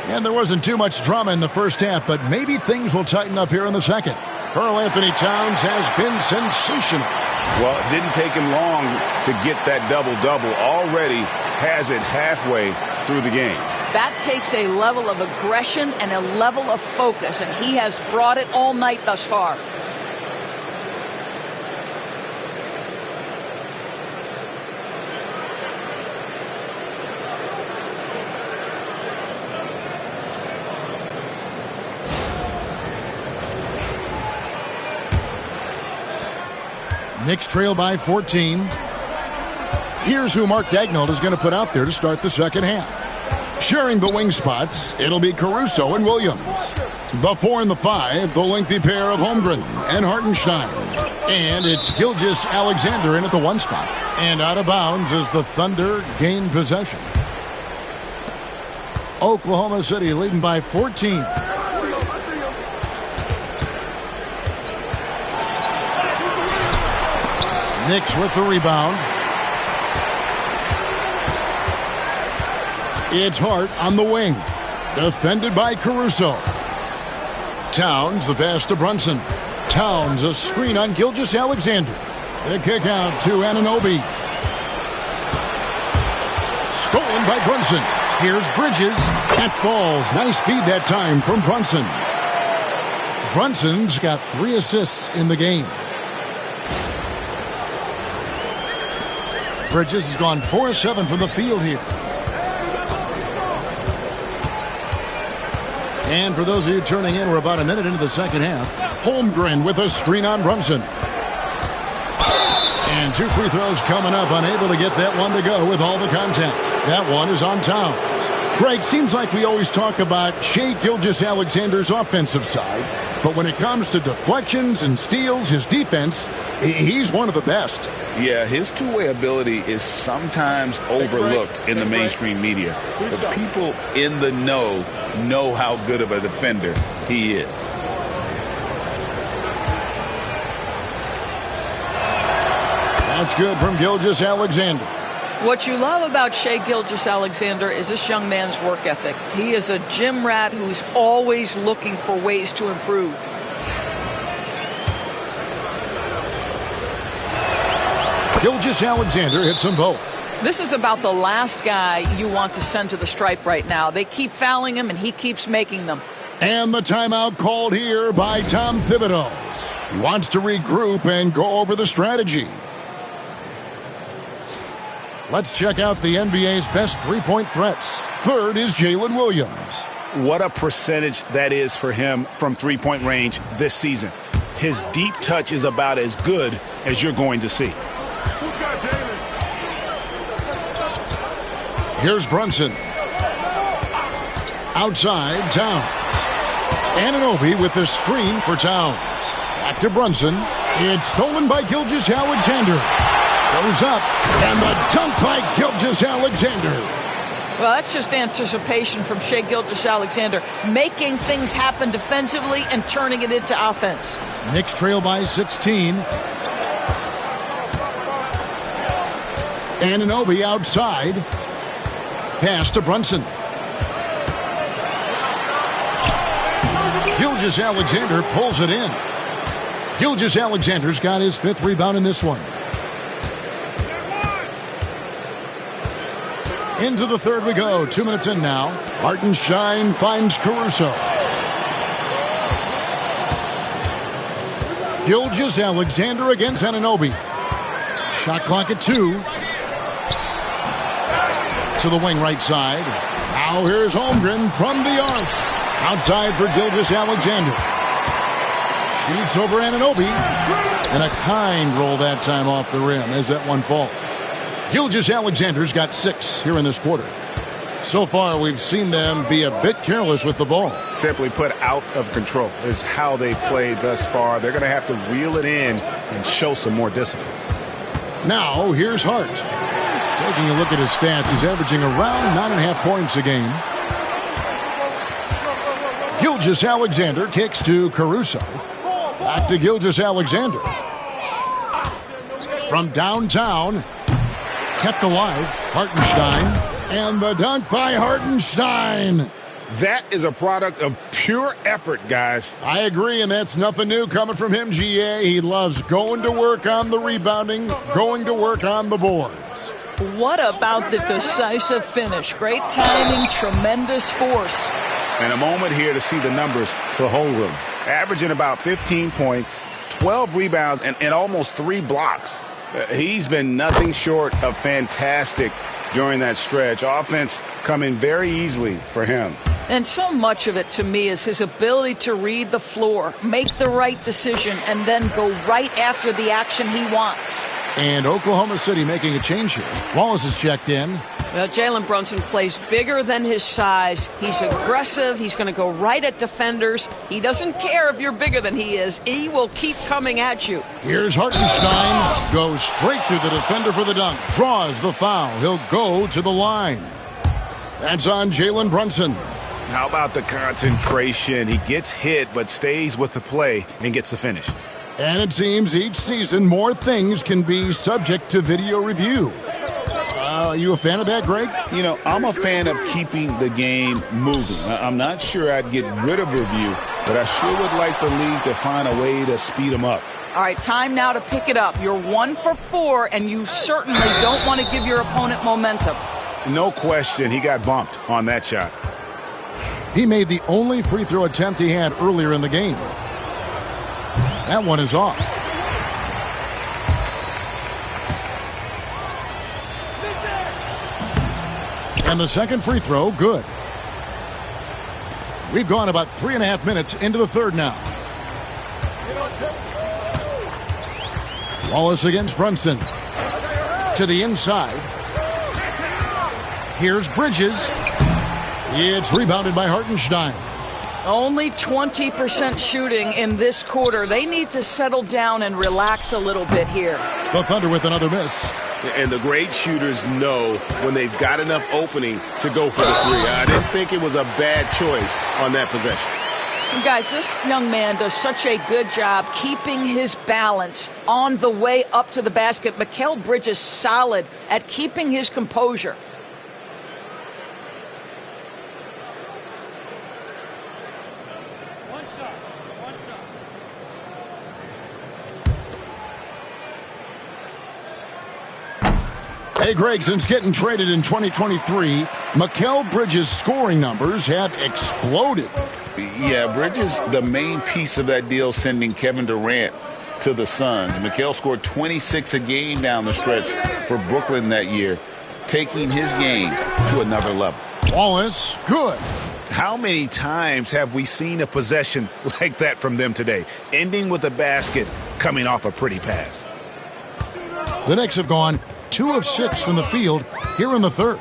Speaker 1: And there wasn't too much drama in the first half, but maybe things will tighten up here in the second. Karl Anthony Towns has been sensational.
Speaker 2: Well, it didn't take him long to get that double-double. Already has it halfway through the game.
Speaker 3: That takes a level of aggression and a level of focus, and he has brought it all night thus far.
Speaker 1: Knicks trail by 14. Here's who Mark Daigneault is going to put out there to start the second half. Sharing the wing spots, it'll be Caruso and Williams. The 4 and the 5, the lengthy pair of Holmgren and Hartenstein. And it's Gilgeous-Alexander in at the 1 spot. And out of bounds as the Thunder gain possession. Oklahoma City leading by 14. Knicks with the rebound. It's Hart on the wing. Defended by Caruso. Towns, the pass to Brunson. Towns, a screen on Gilgeous-Alexander. The kick out to Anunoby. Stolen by Brunson. Here's Bridges. That falls. Nice feed that time from Brunson. Brunson's got 3 assists in the game. Bridges has gone 4-7 from the field here. And for those of you turning in, we're about a minute into the second half. Holmgren with a screen on Brunson. And 2 free throws coming up, unable to get that one to go with all the contact. That one is on Towns. Greg, seems like we always talk about Shai Gilgeous-Alexander's offensive side, but when it comes to deflections and steals, his defense, he's one of the best.
Speaker 2: Yeah, his two-way ability is sometimes overlooked in the mainstream media. The people in the know how good of a defender he is.
Speaker 1: That's good from Gilgeous-Alexander.
Speaker 3: What you love about Shai Gilgeous-Alexander is this young man's work ethic. He is a gym rat who's always looking for ways to improve.
Speaker 1: Gilgeous-Alexander hits them both.
Speaker 3: This is about the last guy you want to send to the stripe right now. They keep fouling him, and he keeps making them.
Speaker 1: And the timeout called here by Tom Thibodeau. He wants to regroup and go over the strategy. Let's check out the NBA's best three-point threats. Third is Jalen Williams.
Speaker 2: What a percentage that is for him from three-point range this season. His deep touch is about as good as you're going to see.
Speaker 1: Here's Brunson. Outside, Towns. Anunoby with the screen for Towns. Back to Brunson. It's stolen by Gilgeous-Alexander. Goes up, and the dunk by Gilgeous-Alexander.
Speaker 3: Well, that's just anticipation from Shai Gilgeous-Alexander, making things happen defensively and turning it into offense.
Speaker 1: Knicks trail by 16. Anunoby outside. Pass to Brunson. Gilgeous-Alexander pulls it in. Gilgeous-Alexander's got his 5th rebound in this one. Into the third we go. 2 minutes in now. Hartenstein finds Caruso. Gilgeous-Alexander against Anunoby. Shot clock at 2. To the wing right side. Now here's Holmgren from the arc. Outside for Gilgeous-Alexander. Shoots over Anunoby. And a kind roll that time off the rim as that one falls. Gilgeous-Alexander's got 6 here in this quarter. So far, we've seen them be a bit careless with the ball.
Speaker 2: Simply put, out of control is how they played thus far. They're going to have to reel it in and show some more discipline.
Speaker 1: Now, here's Hart. Taking a look at his stats, he's averaging around 9.5 points a game. Gilgeous-Alexander kicks to Caruso. Back to Gilgeous-Alexander. From downtown, kept alive, Hartenstein. And the dunk by Hartenstein.
Speaker 2: That is a product of pure effort, guys.
Speaker 1: I agree, and that's nothing new coming from him, GA. He loves going to work on the rebounding, going to work on the boards.
Speaker 3: What about the decisive finish? Great timing, tremendous force.
Speaker 2: And a moment here to see the numbers for Holmgren. Averaging about 15 points, 12 rebounds, and almost 3 blocks. He's been nothing short of fantastic during that stretch. Offense coming very easily for him.
Speaker 3: And so much of it, to me, is his ability to read the floor, make the right decision, and then go right after the action he wants.
Speaker 1: And Oklahoma City making a change here. Wallace is checked in.
Speaker 3: Jalen Brunson plays bigger than his size. He's aggressive. He's going to go right at defenders. He doesn't care if you're bigger than he is. He will keep coming at you.
Speaker 1: Here's Hartenstein. Goes straight through the defender for the dunk. Draws the foul. He'll go to the line. That's on Jalen Brunson.
Speaker 2: How about the concentration? He gets hit but stays with the play and gets the finish.
Speaker 1: And it seems each season more things can be subject to video review. Are you a fan of that, Greg?
Speaker 2: You know, I'm a fan of keeping the game moving. I'm not sure I'd get rid of review, but I sure would like the league to find a way to speed them up.
Speaker 3: All right, time now to pick it up. You're 1 for 4, and you certainly don't want to give your opponent momentum.
Speaker 2: No question, he got bumped on that shot.
Speaker 1: He made the only free throw attempt he had earlier in the game. That one is off. And the second free throw, good. We've gone about 3.5 minutes into the third now. Wallace against Brunson. To the inside. Here's Bridges. It's rebounded by Hartenstein.
Speaker 3: Only 20% shooting in this quarter. They need to settle down and relax a little bit here.
Speaker 1: The Thunder with another miss.
Speaker 5: And the great shooters know when they've got enough opening to go for the three. I didn't think it was a bad choice on that possession.
Speaker 3: And guys, this young man does such a good job keeping his balance on the way up to the basket. Mikal Bridges solid at keeping his composure.
Speaker 1: Hey, Greg, since getting traded in 2023, Mikal Bridges' scoring numbers have exploded.
Speaker 10: Yeah, Bridges, the main piece of that deal, sending Kevin Durant to the Suns. Mikal scored 26 a game down the stretch for Brooklyn that year, taking his game to another level.
Speaker 1: Wallace, good.
Speaker 2: How many times have we seen a possession like that from them today, ending with a basket coming off a pretty pass?
Speaker 1: The Knicks have gone 2 of 6 from the field here in the third.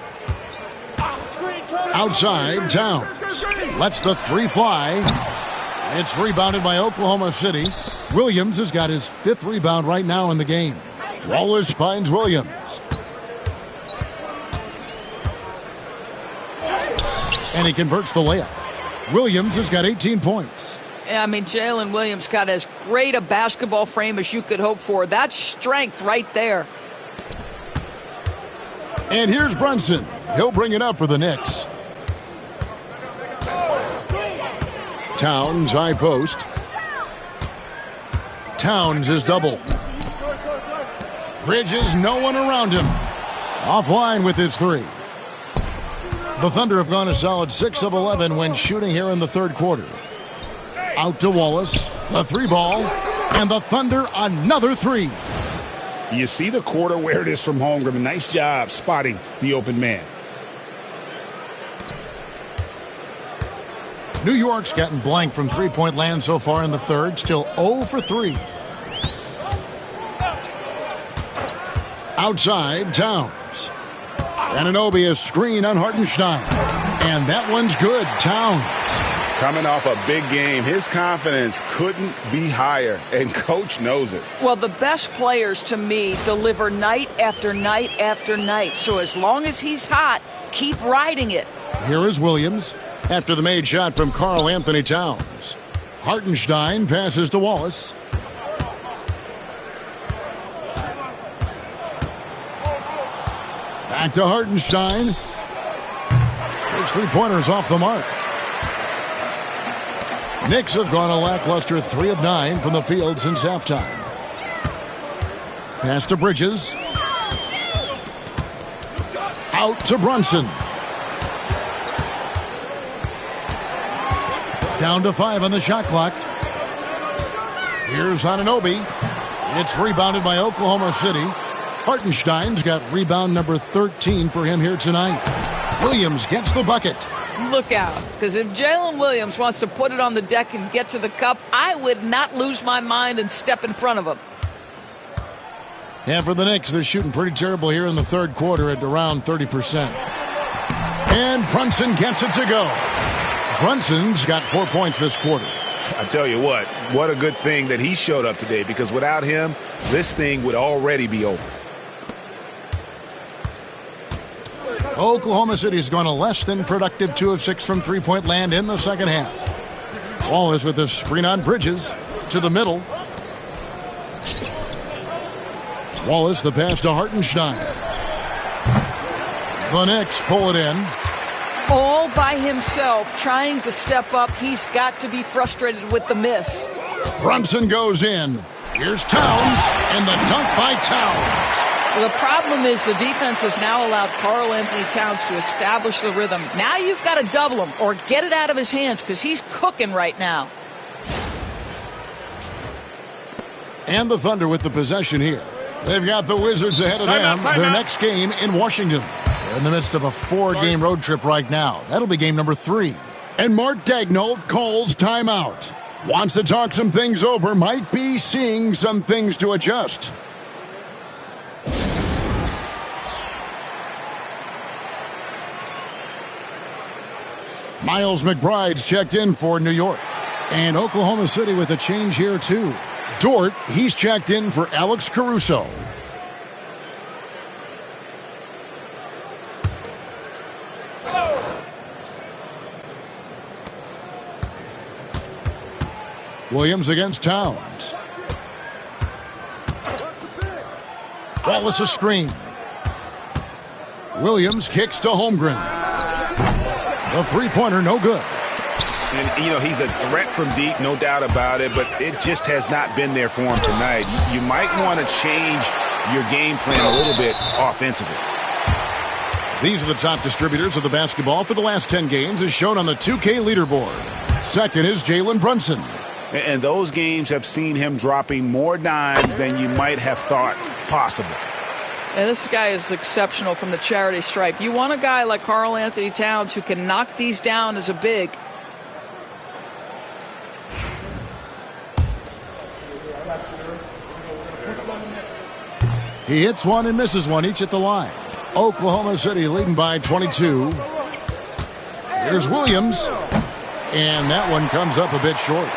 Speaker 1: Outside, Towns lets the three fly. It's rebounded by Oklahoma City. Williams has got his 5th rebound right now in the game. Wallace finds Williams. And he converts the layup. Williams has got 18 points.
Speaker 3: I mean, Jalen Williams got as great a basketball frame as you could hope for. That's strength right there.
Speaker 1: And here's Brunson. He'll bring it up for the Knicks. Towns, high post. Towns is double. Bridges, no one around him. Offline with his 3. The Thunder have gone a solid 6 of 11 when shooting here in the third quarter. Out to Wallace, the 3 ball, and the Thunder another 3.
Speaker 2: You see the quarter where it is from Holmgren. Nice job spotting the open man.
Speaker 1: New York's gotten blank from three-point land so far in the third, still 0 for 3. Outside, Towns. Anunoby, a screen on Hartenstein. And that one's good. Towns.
Speaker 2: Coming off a big game, his confidence couldn't be higher, and Coach knows it.
Speaker 3: Well, the best players, to me, deliver night after night after night. So as long as he's hot, keep riding it.
Speaker 1: Here is Williams after the made shot from Karl Anthony Towns. Hartenstein passes to Wallace. Back to Hartenstein. His three-pointer's off the mark. Knicks have gone a lackluster 3 of 9 from the field since halftime. Pass to Bridges. Out to Brunson. Down to 5 on the shot clock. Here's Anunoby. It's rebounded by Oklahoma City. Hartenstein's got rebound number 13 for him here tonight. Williams gets the bucket.
Speaker 3: Look out, because if Jalen Williams wants to put it on the deck and get to the cup, I would not lose my mind and step in front of him.
Speaker 1: And for the Knicks, they're shooting pretty terrible here in the third quarter at around 30%. And Brunson gets it to go. Brunson's got 4 points this quarter.
Speaker 2: I tell you what a good thing that he showed up today, because without him, this thing would already be over.
Speaker 1: Oklahoma City's gone a less than productive 2 of 6 from three-point land in the second half. Wallace with a screen on Bridges to the middle. Wallace, the pass to Hartenstein. The Knicks pull it in.
Speaker 3: All by himself, trying to step up. He's got to be frustrated with the miss.
Speaker 1: Brunson goes in. Here's Towns, and the dunk by Towns.
Speaker 3: Well, the problem is the defense has now allowed Karl Anthony Towns to establish the rhythm. Now you've got to double him or get it out of his hands, because he's cooking right now.
Speaker 1: And the Thunder with the possession here. They've got the Wizards ahead of them. Their next game in Washington. They're in the midst of a 4-game road trip right now. That'll be game number 3. And Mark Daigneault calls timeout. Wants to talk some things over. Might be seeing some things to adjust. Miles McBride's checked in for New York. And Oklahoma City with a change here, too. Dort, he's checked in for Alex Caruso. Williams against Towns. Wallace a screen. Williams kicks to Holmgren. The three-pointer, no good.
Speaker 2: And, you know, he's a threat from deep, no doubt about it, but it just has not been there for him tonight. You might want to change your game plan a little bit offensively.
Speaker 1: These are the top distributors of the basketball for the last 10 games, as shown on the 2K leaderboard. Second is Jalen Brunson.
Speaker 2: And those games have seen him dropping more dimes than you might have thought possible.
Speaker 3: And this guy is exceptional from the charity stripe. You want a guy like Karl Anthony Towns who can knock these down as a big.
Speaker 1: He hits one and misses one, each at the line. Oklahoma City leading by 22. Here's Williams. And that one comes up a bit short.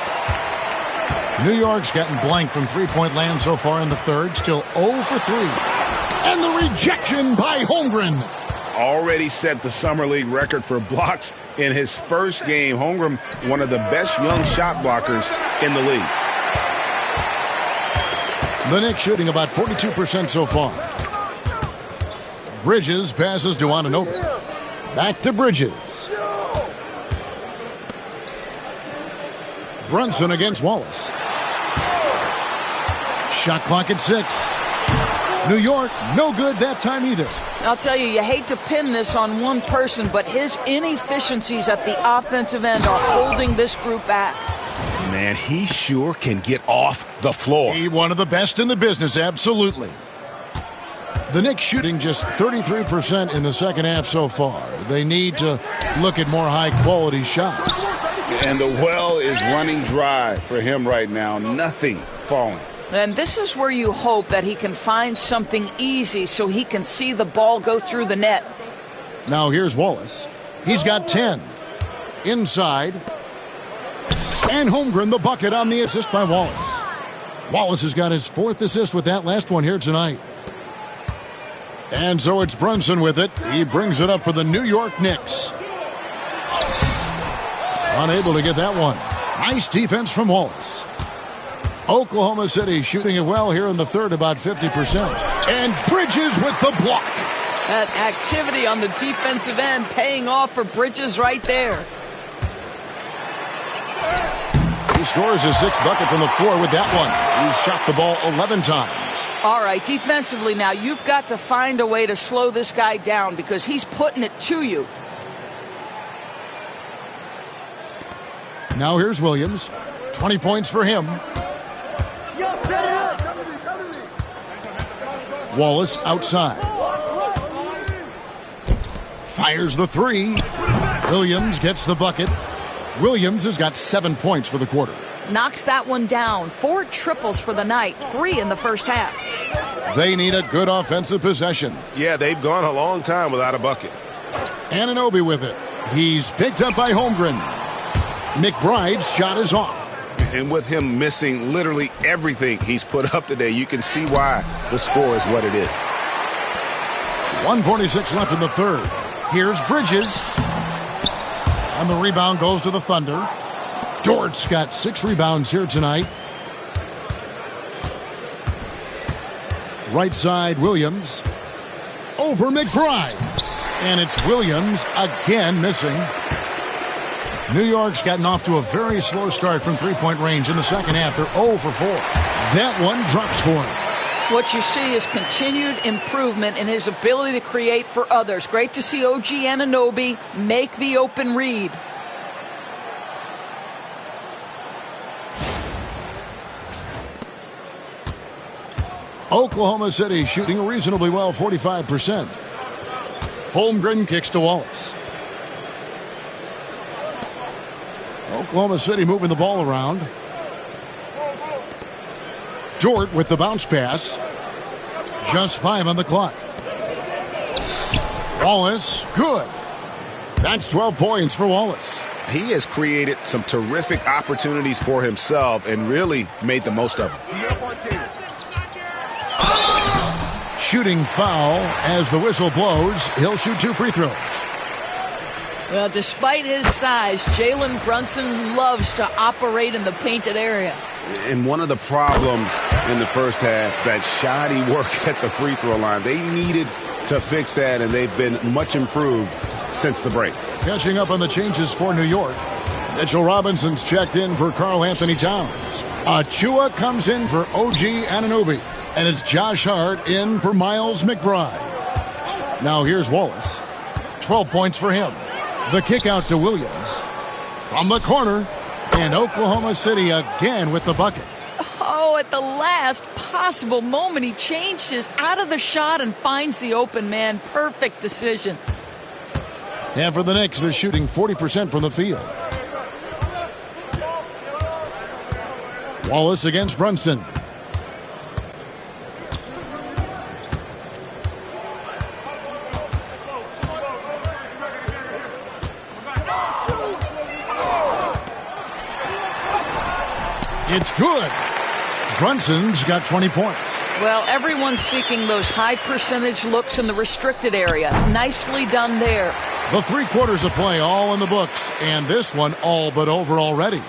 Speaker 1: New York's gotten blank from three-point land so far in the third. Still 0 for 3. And the rejection by Holmgren.
Speaker 2: Already set the Summer League record for blocks in his first game. Holmgren, one of the best young shot blockers in the league.
Speaker 1: The Knicks shooting about 42% so far. Bridges passes to Anunoby. Back to Bridges. Brunson against Wallace. Shot clock at 6. New York, no good that time either.
Speaker 3: I'll tell you, you hate to pin this on one person, but his inefficiencies at the offensive end are holding this group back.
Speaker 2: Man, he sure can get off the floor.
Speaker 1: He's one of the best in the business, absolutely. The Knicks shooting just 33% in the second half so far. They need to look at more high-quality shots.
Speaker 2: And the well is running dry for him right now. Nothing falling.
Speaker 3: And this is where you hope that he can find something easy so he can see the ball go through the net.
Speaker 1: Now here's Wallace. He's got 10. Inside. And Holmgren the bucket on the assist by Wallace. Wallace has got his 4th assist with that last one here tonight. And so it's Brunson with it. He brings it up for the New York Knicks. Unable to get that one. Nice defense from Wallace. Oklahoma City shooting it well here in the third, about 50%. And Bridges with the block.
Speaker 3: That activity on the defensive end paying off for Bridges right there.
Speaker 1: He scores his 6th bucket from the floor with that one. He's shot the ball 11 times.
Speaker 3: All right, defensively now, you've got to find a way to slow this guy down because he's putting it to you.
Speaker 1: Now here's Williams. 20 points for him. Wallace outside. Fires the 3. Williams gets the bucket. Williams has got 7 points for the quarter.
Speaker 3: Knocks that one down. 4 triples for the night. 3 in the first half.
Speaker 1: They need a good offensive possession.
Speaker 5: Yeah, they've gone a long time without a bucket.
Speaker 1: Anunoby with it. He's picked up by Holmgren. McBride's shot is off.
Speaker 2: And with him missing literally everything he's put up today, you can see why the score is what it is.
Speaker 1: 1:46 left in the third. Here's Bridges. And the rebound goes to the Thunder. Dort's got 6 rebounds here tonight. Right side, Williams. Over McBride. And it's Williams again missing. New York's gotten off to a very slow start from three-point range in the second half. They're 0 for 4. That one drops for him.
Speaker 3: What you see is continued improvement in his ability to create for others. Great to see OG Anunoby make the open read.
Speaker 1: Oklahoma City shooting reasonably well, 45%. Holmgren kicks to Wallace. Oklahoma City moving the ball around. Dort with the bounce pass. Just 5 on the clock. Wallace, good. That's 12 points for Wallace.
Speaker 2: He has created some terrific opportunities for himself and really made the most of them.
Speaker 1: Shooting foul as the whistle blows. He'll shoot 2 free throws.
Speaker 3: Well, despite his size, Jalen Brunson loves to operate in the painted area.
Speaker 2: And one of the problems in the first half, that shoddy work at the free throw line. They needed to fix that, and they've been much improved since the break.
Speaker 1: Catching up on the changes for New York. Mitchell Robinson's checked in for Karl Anthony Towns. Achua comes in for OG Anunoby. And it's Josh Hart in for Miles McBride. Now here's Wallace. 12 points for him. The kick out to Williams. From the corner. And Oklahoma City again with the bucket.
Speaker 3: Oh, at the last possible moment, he changed his out of the shot and finds the open man. Perfect decision.
Speaker 1: And for the Knicks, they're shooting 40% from the field. Wallace against Brunson. It's good. Brunson's got 20 points.
Speaker 3: Well, everyone's seeking those high percentage looks in the restricted area. Nicely done there.
Speaker 1: The 3 quarters of play all in the books, and this one all but over already.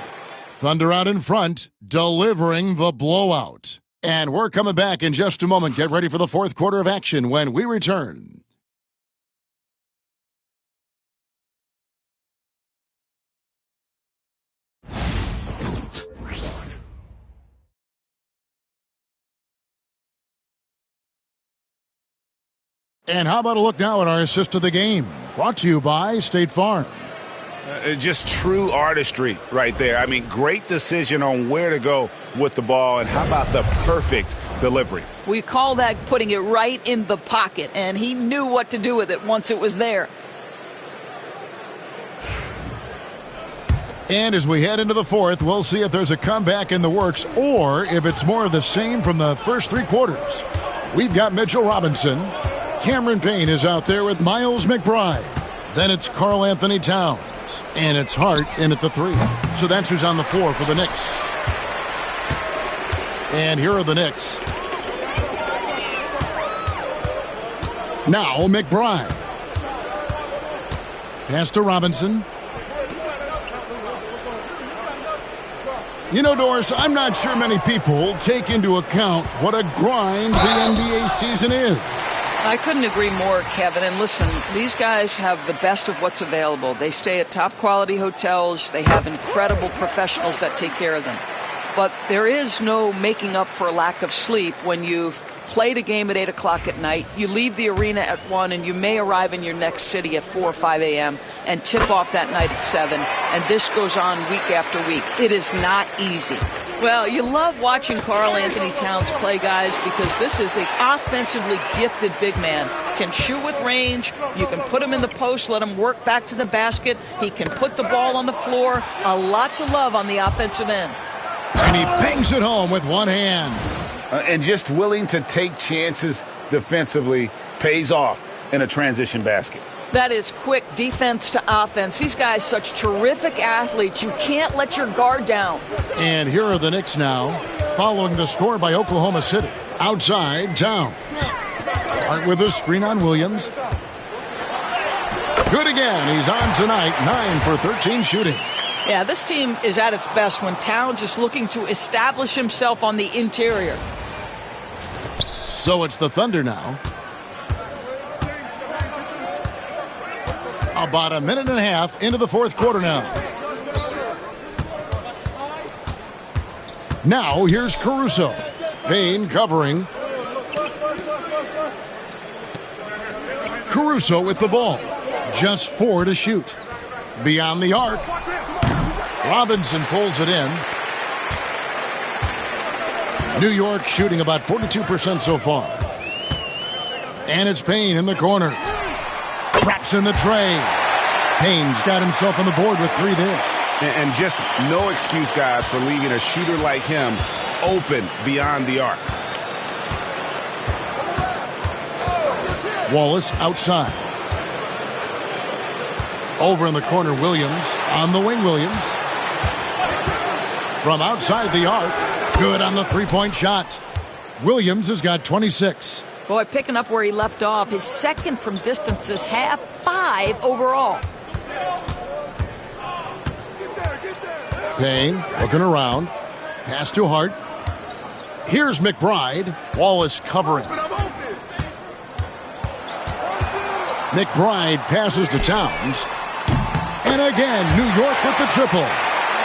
Speaker 1: Thunder out in front, delivering the blowout. And we're coming back in just a moment. Get ready for the 4th quarter of action when we return. And how about a look now at our assist of the game? Brought to you by State Farm.
Speaker 2: Just true artistry right there. I mean, great decision on where to go with the ball. And how about the perfect delivery?
Speaker 3: We call that putting it right in the pocket. And he knew what to do with it once it was there.
Speaker 1: And as we head into the fourth, we'll see if there's a comeback in the works or if it's more of the same from the first three quarters. We've got Mitchell Robinson. Cameron Payne is out there with Miles McBride. Then it's Karl Anthony Towns. And it's Hart in at the 3. So that's who's on the floor for the Knicks. And here are the Knicks. Now McBride. Pass to Robinson. You know, Doris, I'm not sure many people take into account what a grind the NBA season is.
Speaker 3: I couldn't agree more, Kevin. And listen, these guys have the best of what's available. They stay at top quality hotels. They have incredible professionals that take care of them. But there is no making up for a lack of sleep when you've played a game at 8 o'clock at night, you leave the arena at 1, and you may arrive in your next city at 4 or 5 a.m. and tip off that night at 7. And this goes on week after week. It is not easy. Well, you love watching Karl Anthony Towns play, guys, because this is an offensively gifted big man. Can shoot with range. You can put him in the post, let him work back to the basket. He can put the ball on the floor. A lot to love on the offensive end.
Speaker 1: And he bangs it home with one hand.
Speaker 2: And just willing to take chances defensively pays off in a transition basket.
Speaker 3: That is quick defense to offense. These guys, such terrific athletes. You can't let your guard down.
Speaker 1: And here are the Knicks now, following the score by Oklahoma City. Outside, Towns. Start with a screen on Williams. Good again. He's on tonight, 9 for 13 shooting.
Speaker 3: Yeah, this team is at its best when Towns is looking to establish himself on the interior.
Speaker 1: So it's the Thunder now. About a minute and a half into the fourth quarter now. Now here's Caruso. Payne covering. Caruso with the ball. Just 4 to shoot. Beyond the arc. Robinson pulls it in. New York shooting about 42% so far. And it's Payne in the corner. Traps in the tray. Payne's got himself on the board with 3 there.
Speaker 2: And just no excuse, guys, for leaving a shooter like him open beyond the arc.
Speaker 1: Wallace outside. Over in the corner, Williams. On the wing, Williams. From outside the arc. Good on the three-point shot. Williams has got 26.
Speaker 3: Boy, picking up where he left off. His second from distance this half, 5 overall.
Speaker 1: Payne looking around. Pass to Hart. Here's McBride. Wallace covering. McBride passes to Towns. And again, New York with the triple.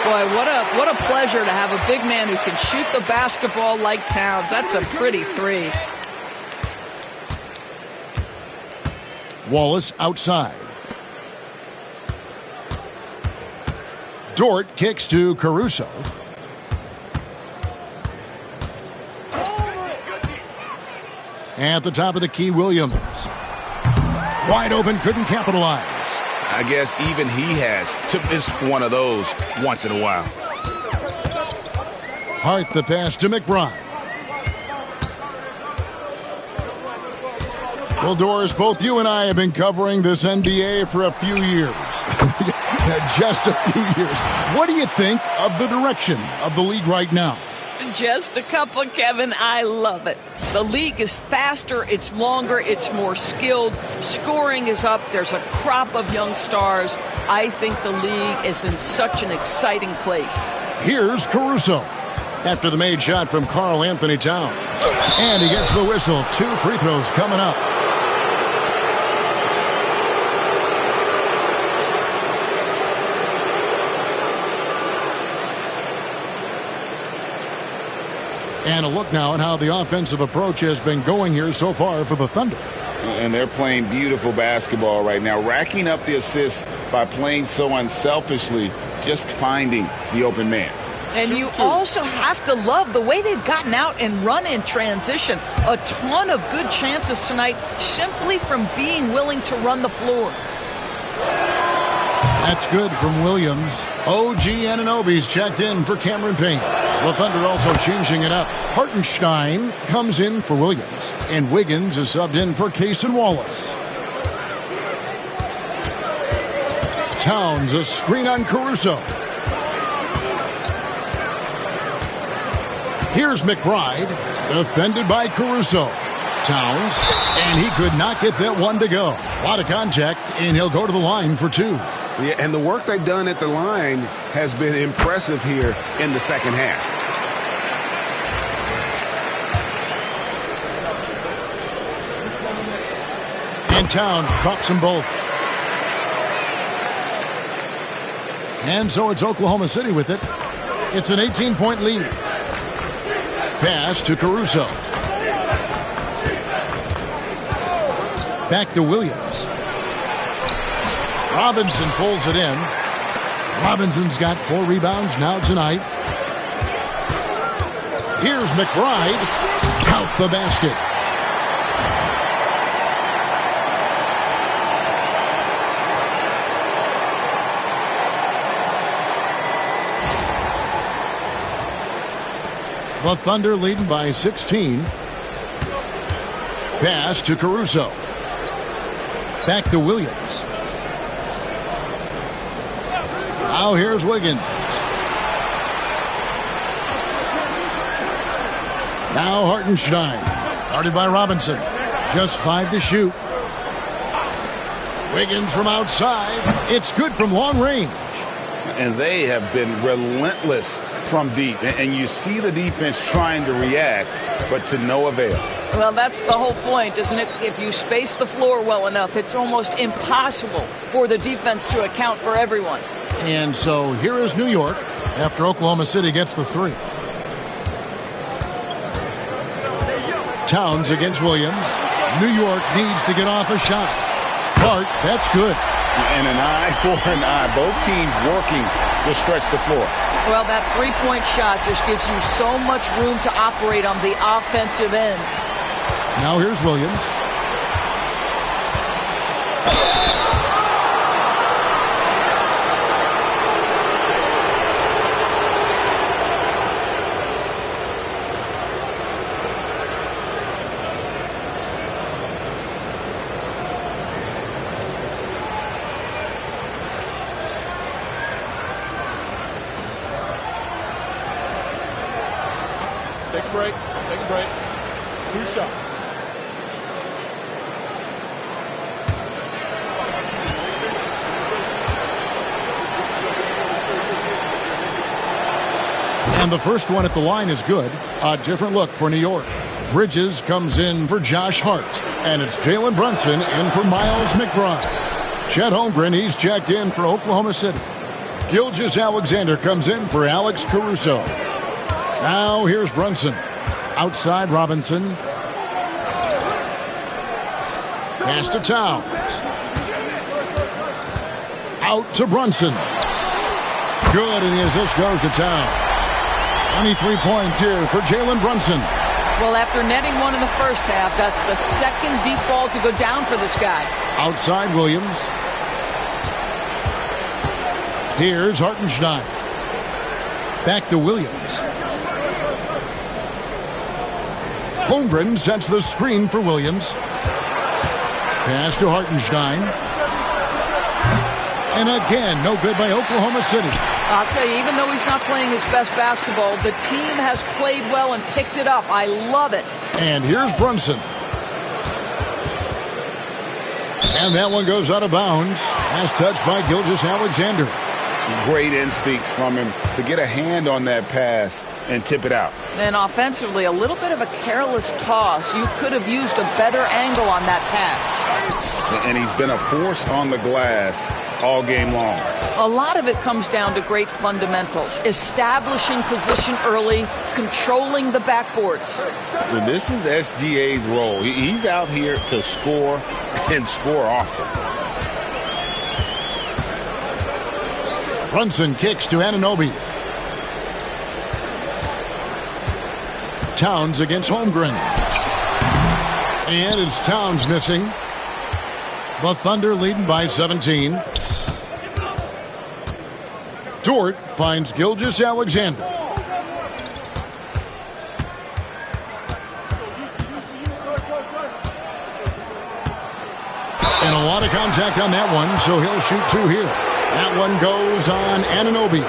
Speaker 3: Boy, what a pleasure to have a big man who can shoot the basketball like Towns. That's a pretty 3.
Speaker 1: Wallace outside. Dort kicks to Caruso. At the top of the key, Williams. Wide open, couldn't capitalize.
Speaker 2: I guess even he has to miss one of those once in a while.
Speaker 1: Hart the pass to McBride. Well, Doris, both you and I have been covering this NBA for a few years. Just a few years. What do you think of the direction of the league right now?
Speaker 3: Just a couple, Kevin. I love it. The league is faster, it's longer, it's more skilled. Scoring is up. There's a crop of young stars. I think the league is in such an exciting place.
Speaker 1: Here's Caruso. After the made shot from Karl Anthony Towns. And he gets the whistle. 2 free throws coming up. And a look now at how the offensive approach has been going here so far for the Thunder.
Speaker 2: And they're playing beautiful basketball right now, racking up the assists by playing so unselfishly, just finding the open man.
Speaker 3: And you also have to love the way they've gotten out and run in transition. A ton of good chances tonight simply from being willing to run the floor.
Speaker 1: That's good from Williams. OG Anunoby's checked in for Cameron Payne. The Thunder also changing it up. Hartenstein comes in for Williams. And Wiggins is subbed in for Cason Wallace. Towns, a screen on Caruso. Here's McBride, defended by Caruso. Towns, and he could not get that one to go. A lot of contact, and he'll go to the line for two.
Speaker 2: Yeah, and the work they've done at the line has been impressive here in the second half.
Speaker 1: And Towns drops them both. And so it's Oklahoma City with it. It's an 18-point lead. Pass to Caruso. Back to Williams. Robinson pulls it in. Robinson's got 4 rebounds now tonight. Here's McBride. Count the basket. The Thunder leading by 16. Pass to Caruso. Back to Williams. Now here's Wiggins. Now Hartenstein. Guarded by Robinson. Just 5 to shoot. Wiggins from outside. It's good from long range.
Speaker 2: And they have been relentless from deep. And you see the defense trying to react, but to no avail.
Speaker 3: Well, that's the whole point, isn't it? If you space the floor well enough, it's almost impossible for the defense to account for everyone.
Speaker 1: And so here is New York after Oklahoma City gets the 3. Towns against Williams. New York needs to get off a shot. Clark, that's good.
Speaker 2: And an eye for an eye. Both teams working to stretch the floor.
Speaker 3: Well, that three-point shot just gives you so much room to operate on the offensive end.
Speaker 1: Now here's Williams.
Speaker 6: Take a break. Take a break. 2 shots.
Speaker 1: And the first one at the line is good. A different look for New York. Bridges comes in for Josh Hart. And it's Jalen Brunson in for Miles McBride. Chet Holmgren, he's checked in for Oklahoma City. Gilgeous-Alexander comes in for Alex Caruso. Now here's Brunson. Outside Robinson. Pass to Towns. Out to Brunson. Good, and the assist goes to Towns. 23 points here for Jalen Brunson.
Speaker 3: Well, after netting one in the first half, that's the second deep ball to go down for this guy. Outside
Speaker 1: Williams. Here's Hartenstein. Back to Williams. Holmgren sets the screen for Williams. Pass to Hartenstein. And again, no good by Oklahoma City.
Speaker 3: I'll tell you, even though he's not playing his best basketball, the team has played well and picked it up. I love it.
Speaker 1: And here's Brunson. And that one goes out of bounds. As touched by Gilgeous-Alexander.
Speaker 2: Great instincts from him to get a hand on that pass and tip it out.
Speaker 3: And offensively, a little bit of a careless toss. You could have used a better angle on that pass.
Speaker 2: And he's been a force on the glass all game long.
Speaker 3: A lot of it comes down to great fundamentals. Establishing position early, controlling the backboards.
Speaker 2: And this is SGA's role. He's out here to score and score often.
Speaker 1: Brunson kicks to Anunoby. Towns against Holmgren. And it's Towns missing. The Thunder leading by 17. Dort finds Gilgeous-Alexander. And a lot of contact on that one, so he'll shoot 2 here. That one goes on Anunoby.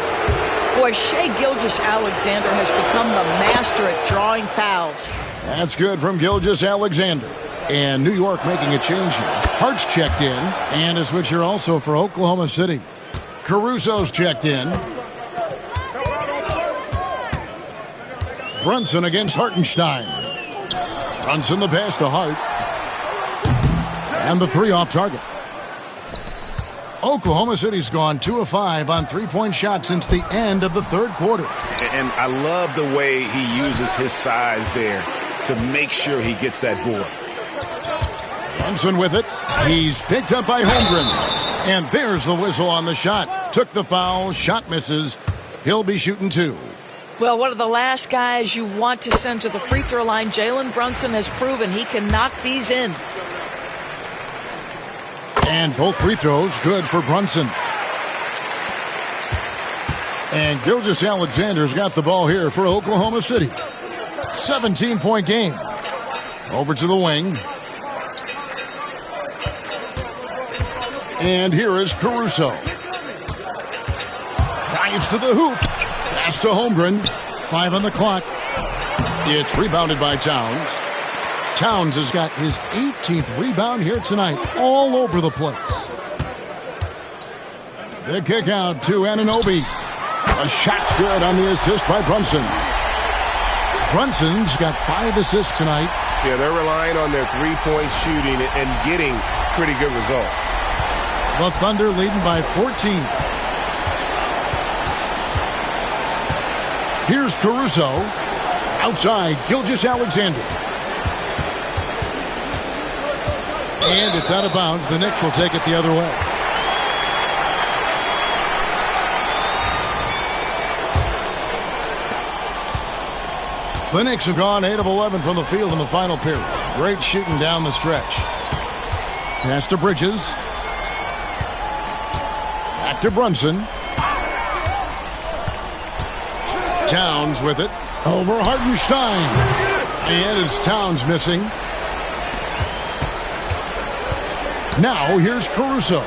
Speaker 3: Boy, Shai Gilgeous-Alexander has become the master at drawing fouls.
Speaker 1: That's good from Gilgeous-Alexander. And New York making a change here. Hart's checked in, and a switcher also for Oklahoma City. Caruso's checked in. Brunson against Hartenstein. Brunson the pass to Hart. And the 3 off target. Oklahoma City's gone 2 of 5 on three-point shots since the end of the third quarter.
Speaker 2: And I love the way he uses his size there to make sure he gets that board.
Speaker 1: Brunson with it. He's picked up by Holmgren. And there's the whistle on the shot. Took the foul. Shot misses. He'll be shooting 2.
Speaker 3: Well, one of the last guys you want to send to the free throw line, Jalen Brunson has proven he can knock these in.
Speaker 1: And both free throws good for Brunson. And Gilgeous-Alexander's got the ball here for Oklahoma City. 17-point game. Over to the wing. And here is Caruso. Drives to the hoop. Pass to Holmgren. 5 on the clock. It's rebounded by Towns. Towns has got his 18th rebound here tonight, all over the place. The kick out to Anunoby. A shot's good on the assist by Brunson. Brunson's got 5 assists tonight.
Speaker 5: Yeah, they're relying on their three-point shooting and getting pretty good results.
Speaker 1: The Thunder leading by 14. Here's Caruso. Outside, Gilgeous-Alexander. And it's out of bounds. The Knicks will take it the other way. The Knicks have gone 8 of 11 from the field in the final period. Great shooting down the stretch. Pass to Bridges. Back to Brunson. Towns with it. Over Hartenstein. And it's Towns missing. Now here's Caruso.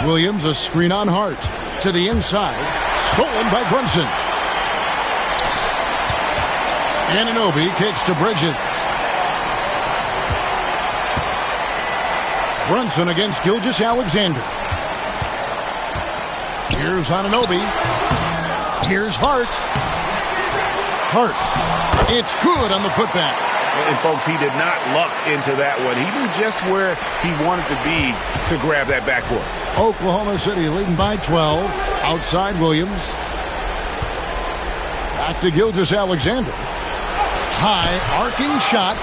Speaker 1: Williams a screen on Hart. To the inside. Stolen by Brunson. Anunoby kicks to Bridges. Brunson against Gilgeous-Alexander. Here's Anunoby. Here's Hart. Hart. It's good on the putback.
Speaker 2: And, folks, he did not luck into that one. He knew just where he wanted to be to grab that backboard.
Speaker 1: Oklahoma City leading by 12. Outside Williams. Back to Gilgeous-Alexander. High arcing shot.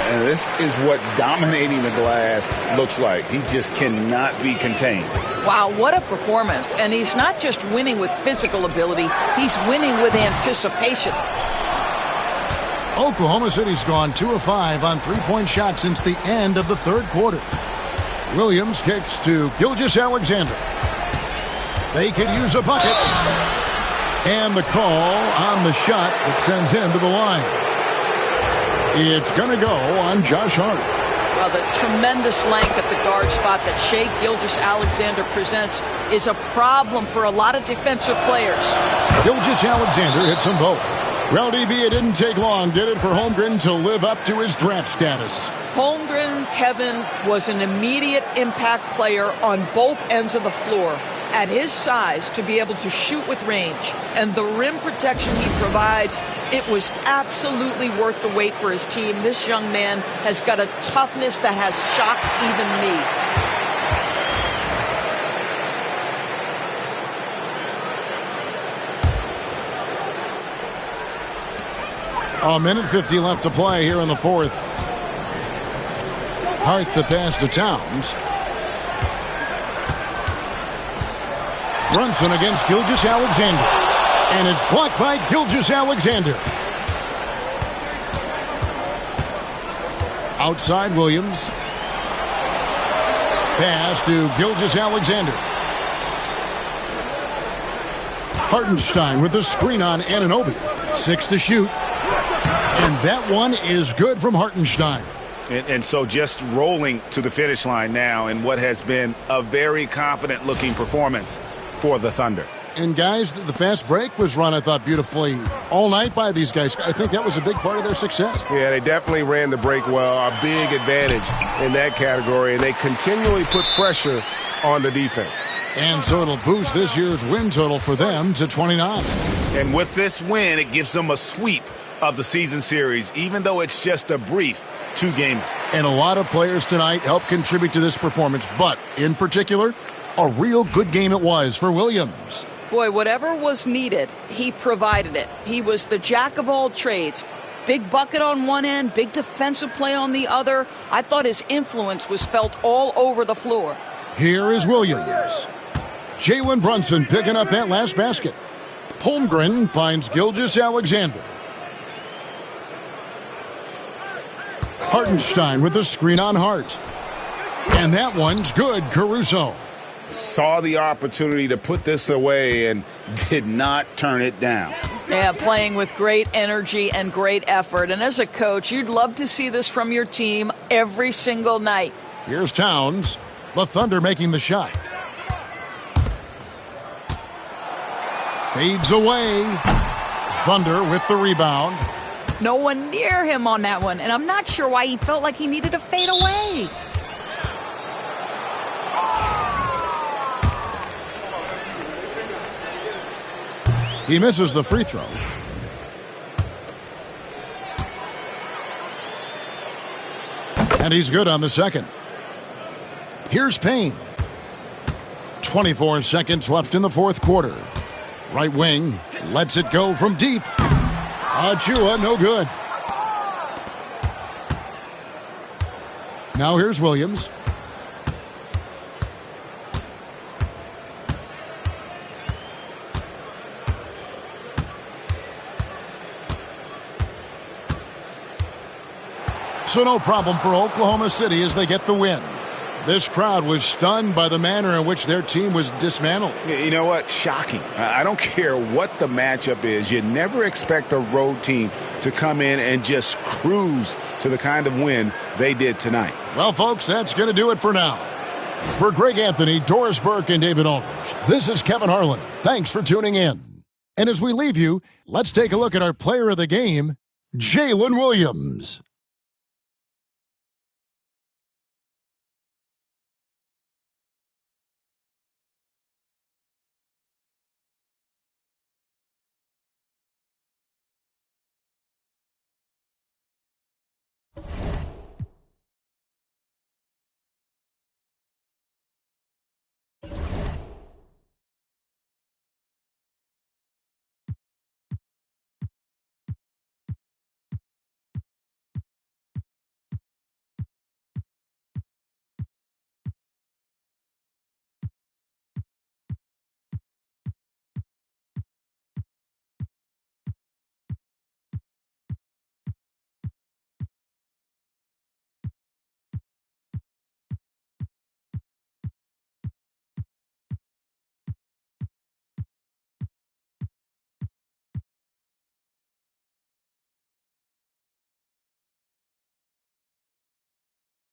Speaker 2: And this is what dominating the glass looks like. He just cannot be contained.
Speaker 3: Wow, what a performance. And he's not just winning with physical ability, he's winning with anticipation.
Speaker 1: Oklahoma City's gone 2 of 5 on three-point shots since the end of the third quarter. Williams kicks to Gilgeous-Alexander. They could use a bucket. And the call on the shot that sends him to the line. It's going to go on Josh Hart.
Speaker 3: Well, the tremendous length at the guard spot that Shai Gilgeous-Alexander presents is a problem for a lot of defensive players.
Speaker 1: Gilgeous-Alexander hits them both. Well, DB, it didn't take long, did it, for Holmgren to live up to his draft status?
Speaker 3: Holmgren, Kevin, was an immediate impact player on both ends of the floor. At his size, to be able to shoot with range and the rim protection he provides, it was absolutely worth the wait for his team. This young man has got a toughness that has shocked even me.
Speaker 1: A minute 50 left to play here in the fourth. Hart the pass to Towns. Brunson against Gilgeous-Alexander. And it's blocked by Gilgeous-Alexander. Outside Williams. Pass to Gilgeous-Alexander. Hartenstein with the screen on Anunoby. 6 to shoot. And that one is good from Hartenstein.
Speaker 2: And so just rolling to the finish line now in what has been a very confident-looking performance for the Thunder.
Speaker 1: And, guys, the fast break was run, I thought, beautifully all night by these guys. I think that was a big part of their success.
Speaker 5: Yeah, they definitely ran the break well. A big advantage in that category. And they continually put pressure on the defense.
Speaker 1: And so it'll boost this year's win total for them to 29.
Speaker 2: And with this win, it gives them a sweep of the season series, even though it's just a brief 2-game.
Speaker 1: And a lot of players tonight helped contribute to this performance, but in particular, a real good game it was for Williams.
Speaker 3: Boy, whatever was needed, he provided it. He was the jack of all trades. Big bucket on one end, big defensive play on the other. I thought his influence was felt all over the floor.
Speaker 1: Here is Williams. Jalen Brunson picking up that last basket. Holmgren finds Gilgeous-Alexander. Hartenstein with the screen on Hart. And that one's good, Caruso.
Speaker 2: Saw the opportunity to put this away and did not turn it down.
Speaker 3: Yeah, playing with great energy and great effort. And as a coach, you'd love to see this from your team every single night.
Speaker 1: Here's Towns. The Thunder making the shot. Fades away. Thunder with the rebound.
Speaker 3: No one near him on that one. And I'm not sure why he felt like he needed to fade away.
Speaker 1: He misses the free throw. And he's good on the second. Here's Payne. 24 seconds left in the fourth quarter. Right wing lets it go from deep. Achua, no good. Now here's Williams. So no problem for Oklahoma City as they get the win. This crowd was stunned by the manner in which their team was dismantled.
Speaker 2: You know what? Shocking. I don't care what the matchup is. You never expect a road team to come in and just cruise to the kind of win they did tonight.
Speaker 1: Well, folks, that's going to do it for now. For Greg Anthony, Doris Burke, and David Aldridge, this is Kevin Harlan. Thanks for tuning in. And as we leave you, let's take a look at our player of the game, Jalen Williams.